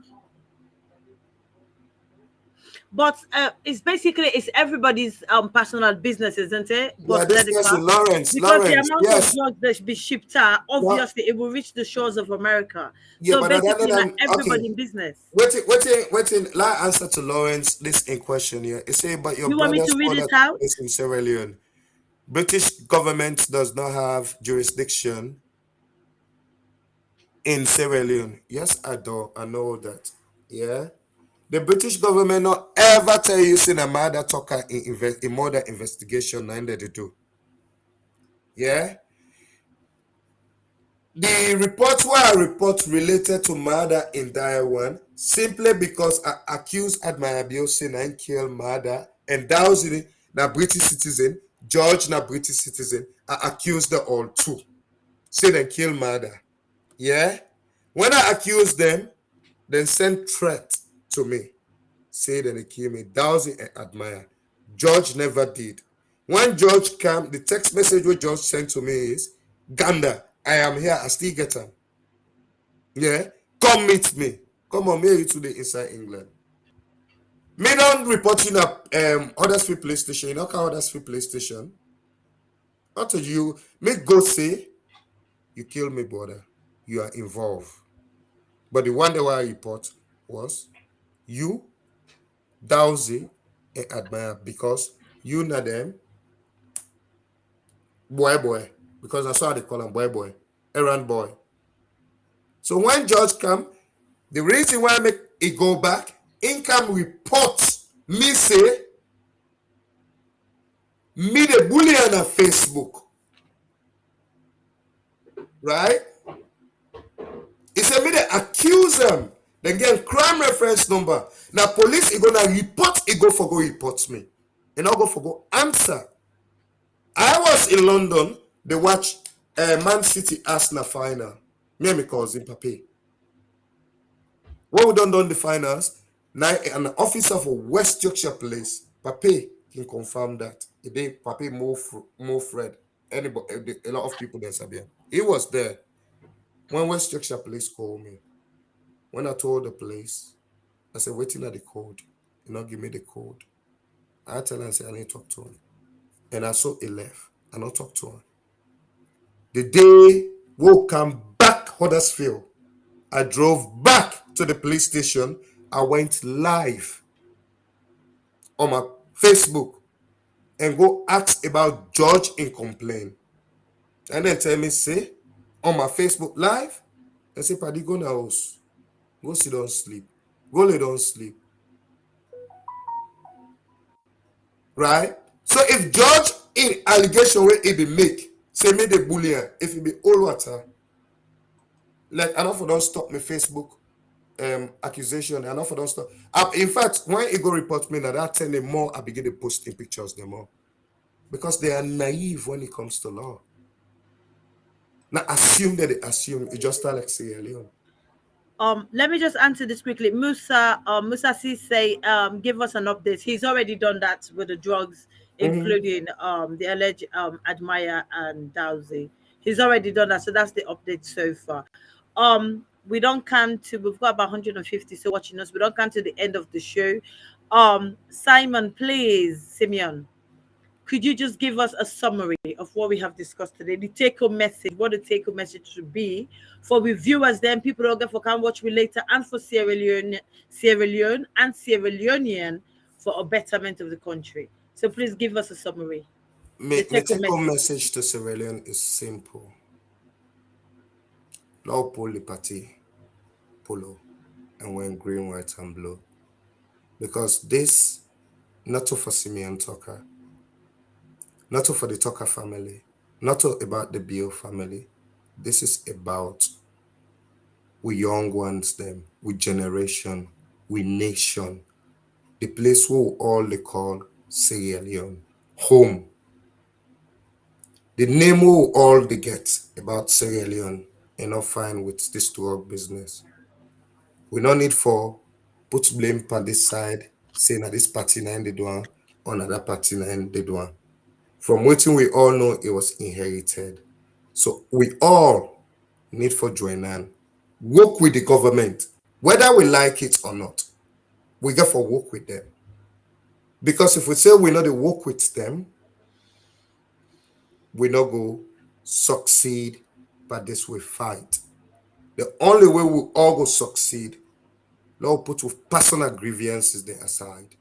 Speaker 4: But it's basically everybody's personal business, isn't it? But
Speaker 5: Yeah, this person, Lawrence,
Speaker 4: because the
Speaker 5: Lawrence,
Speaker 4: amount
Speaker 5: yes.
Speaker 4: of drugs that should be shipped out, obviously it will reach the shores of America.
Speaker 5: Yeah,
Speaker 4: so
Speaker 5: but
Speaker 4: basically,
Speaker 5: then,
Speaker 4: like everybody
Speaker 5: okay.
Speaker 4: in business.
Speaker 5: Waiting. Let answer to Lawrence this in question here. It say, but your
Speaker 4: You want me
Speaker 5: brother's
Speaker 4: to read it
Speaker 5: father
Speaker 4: out?
Speaker 5: is in Sierra Leone. British government does not have jurisdiction in Sierra Leone. Yes, I do. I know that. Yeah. The British government not ever tell you see a murder talker in murder investigation, and they do. Yeah. The reports were reports related to murder in Diaspora simply because accused Admirabio saying and kill murder and Dowsing na British citizen, George na British citizen, are accused the all too. Say they kill murder. Yeah. When I accuse them, then send threat to me. Say that they kill me. Dowsing and admire. George never did. When George came, the text message what George sent to me is, Ganda, I am here, I still get him. Yeah? Come meet me. Come on, me to the inside England. Me don't report you up Huddersfield police station. You know how Huddersfield police station? Not to you, me go say, you kill me, brother. You are involved. But the one that I report was you, Dowsy, and admire because you know them boy, because I saw they call him boy, errand boy. So when George come, the reason why I make it go back, income reports me say me the bully on Facebook. Right? He said me they accuse them. Then get crime reference number. Now police is gonna report, it go for go reports me. And I'll go for go answer. I was in London, they watch Man City Arsenal final. Me and my cousin Pape. When we done the finals, now an officer for West Yorkshire Police, Pape can confirm that. They Pape more Fred. Anybody, a lot of people there Sabian. He was there when West Yorkshire Police called me. When I told the police, I said, waiting at the code. You know, give me the code. I tell him, I said, I need to talk to him. And I saw he left. I not talk to him. The day we come back Huddersfield, I drove back to the police station. I went live on my Facebook and go ask about George in complaint. And then tell me, say, on my Facebook live, I say, Paddy, go now house. Go sit down sleep. Go lay down sleep. Right? So if George in allegation where he be make, say me the bullion, if he be all water, like enough don't stop me Facebook accusation, enough don't stop. In fact, when he go report me, that tell them more, I begin to posting pictures them more. Because they are naive when it comes to law. Now assume that they assume it just start like Sierra Leone.
Speaker 4: Let me just answer this quickly. Musa C say, give us an update. He's already done that with the drugs, including the alleged Admire and Dowsey. He's already done that, so that's the update so far. We don't come to. We've got about 150 so watching us. We don't come to the end of the show. Simon, please, Simeon. Could you just give us a summary of what we have discussed today? The take-home message, what the take-home message should be for reviewers, then people who get for can watch me later, and for Sierra Leone and Sierra Leonean for a betterment of the country. So please give us a summary.
Speaker 5: My take-home message to Sierra Leone is simple. Law pull party, polo, and when green, white, and blue. Because this, not for Simeon Tucker, not for the Tucker family, not about the Bio family. This is about we young ones, them, we generation, we nation, the place who all they call Sierra Leone, home. The name who all they get about Sierra Leone, enough fine with this drug business. We no need for put blame on this side, saying that this party nine they do or another party nine they do. From waiting, we all know it was inherited. So we all need for joining, work with the government, whether we like it or not. We get for work with them. Because if we say we not work with them, we not go succeed, but this we fight. The only way we all go succeed, Lord put with personal grievances there aside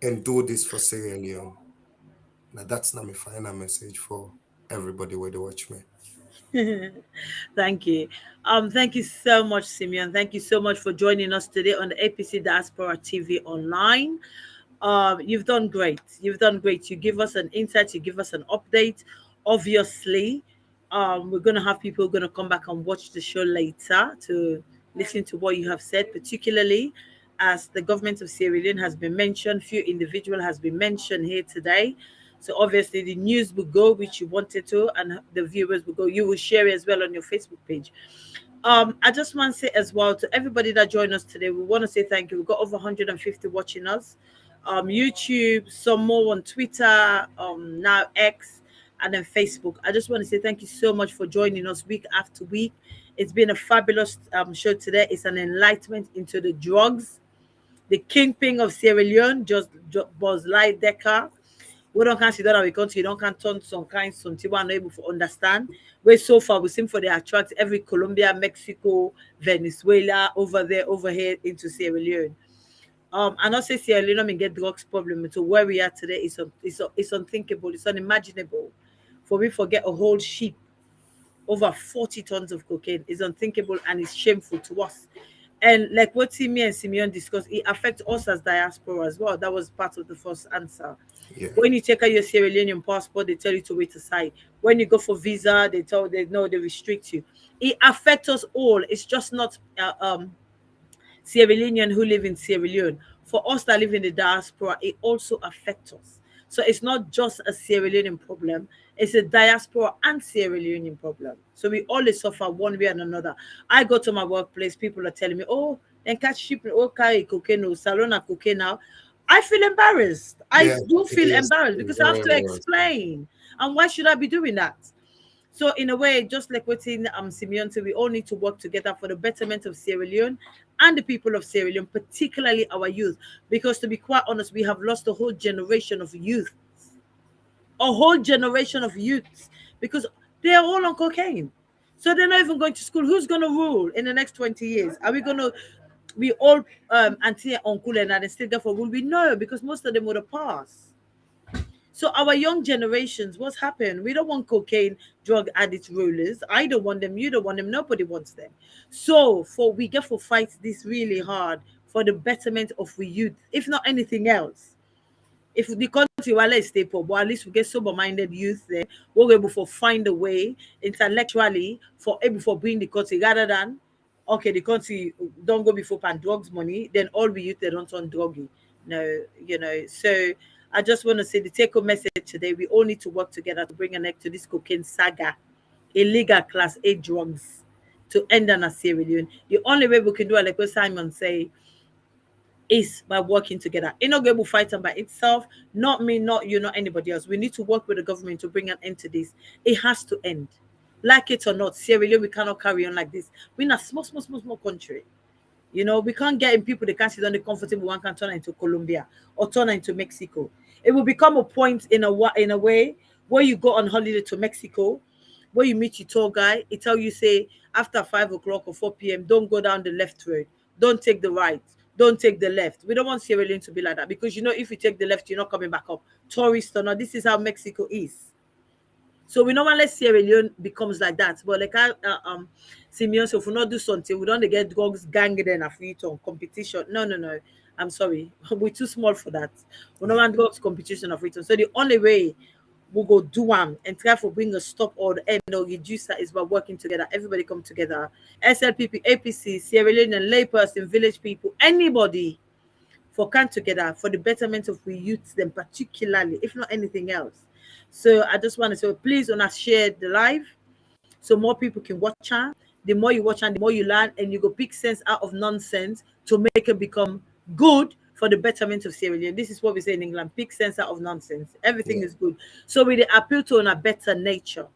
Speaker 5: and do this for Sierra Leone. Now that's not my final message for everybody where they watch me.
Speaker 4: Thank you. Thank you so much, Simeon. Thank you so much for joining us today on the APC Diaspora TV online. You've done great. You've done great. You give us an insight, you give us an update. Obviously, we're gonna have people who are gonna come back and watch the show later to listen to what you have said, particularly as the government of Sierra Leone has been mentioned, few individual has been mentioned here today. So obviously the news will go, which you wanted to, and the viewers will go. You will share it as well on your Facebook page. I just want to say as well to everybody that joined us today, we want to say thank you. We've got over 150 watching us. YouTube, some more on Twitter, now X, and then Facebook. I just want to say thank you so much for joining us week after week. It's been a fabulous show today. It's an enlightenment into the drugs. The kingpin of Sierra Leone, just Buzz Lightdecker. We don't consider that we country, you don't can turn some kind something we're not able to understand. Where so far we seem for they attract every Colombia, Mexico, Venezuela over there, over here into Sierra Leone. And not say Sierra Leone get drugs problem. So where we are today is unthinkable, it's unimaginable. For we forget a whole ship over 40 tons of cocaine is unthinkable and it's shameful to us. And like what Timmy and Simeon discussed, it affects us as diaspora as well. That was part of the first answer.
Speaker 5: Yeah.
Speaker 4: When you take out your Sierra Leonean passport, they tell you to wait aside. When you go for visa, they restrict you. It affects us all. It's just not Sierra Leonean who live in Sierra Leone. For us that live in the diaspora, it also affects us. So it's not just a Sierra Leonean problem, it's a diaspora and Sierra Leonean problem. So we always suffer one way and another. I go to my workplace, people are telling me, oh, and catch shipping, oh, carry cocaine, or salon cocaine now. I feel embarrassed. I do feel embarrassed because I have to explain. And why should I be doing that? So in a way, just like what Simeon said, we all need to work together for the betterment of Sierra Leone and the people of Sierra Leone, particularly our youth. Because to be quite honest, we have lost a whole generation of youth. A whole generation of youths because they are all on cocaine. So they're not even going to school. Who's going to rule in the next 20 years? Are we going to be all auntie and uncle and still there for rule? We know because most of them would have passed. So our young generations, what's happened? We don't want cocaine, drug addict rulers. I don't want them. You don't want them. Nobody wants them. So we get for fight this really hard for the betterment of we youth, if not anything else. If the country will let stay poor, but at least we get sober-minded youth there, we're able to find a way intellectually for bring the country rather than okay, the country don't go before pan drugs money, then all we youth they don't turn druggy. No, so I just want to say the take-home message today, we all need to work together to bring an end to this cocaine saga illegal class A drugs to end on a Sierra Leone. The only way we can do it, like what Simon say, is by working together. It's not going to fight them by itself, not me, not you, not anybody else. We need to work with the government to bring an end to this. It has to end. Like it or not, Sierra Leone, we cannot carry on like this. We're in a small country. You know, we can't get in people they can't sit on the comfortable one can turn into Colombia or turn into Mexico. It will become a point in a way where you go on holiday to Mexico, where you meet your tour guy, it tell you say after 5 o'clock or 4 p.m. don't go down the left road, don't take the right, don't take the left. We don't want Sierra Leone to be like that because you know if you take the left, you're not coming back up. Tourist or not, this is how Mexico is. So we normally let Sierra Leone becomes like that. But like SEMION, so if we not do something, we don't get drugs gang then a free on competition. No. I'm sorry. We're too small for that. We don't want drugs competition of return. So the only way we go do one and try for bring a stop or the end or reduce that is by working together. Everybody come together. SLPP, APC, Sierra Leone and layperson, village people, anybody for come together for the betterment of we youth them particularly, if not anything else. So I just want to say, please do not share the live so more people can watch her. The more you watch and the more you learn, and you go pick sense out of nonsense to make it become good for the betterment of Sierra Leone. This is what we say in England: pick sense out of nonsense. Everything is good. So we appeal to a better nature.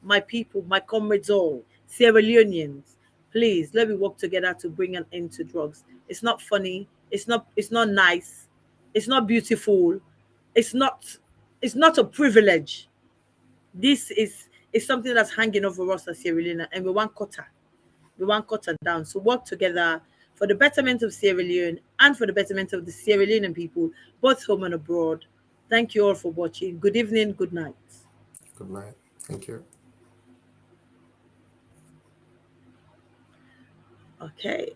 Speaker 4: My people, my comrades, all Sierra Leoneans, please let me work together to bring an end to drugs. It's not funny. It's not nice. It's not beautiful. It's not a privilege. This is something that's hanging over us as Sierra Leone, and we want quarter. We want quarter down. So work together for the betterment of Sierra Leone and for the betterment of the Sierra Leonean people, both home and abroad. Thank you all for watching. Good evening, good night.
Speaker 5: Good night. Thank you.
Speaker 4: Okay.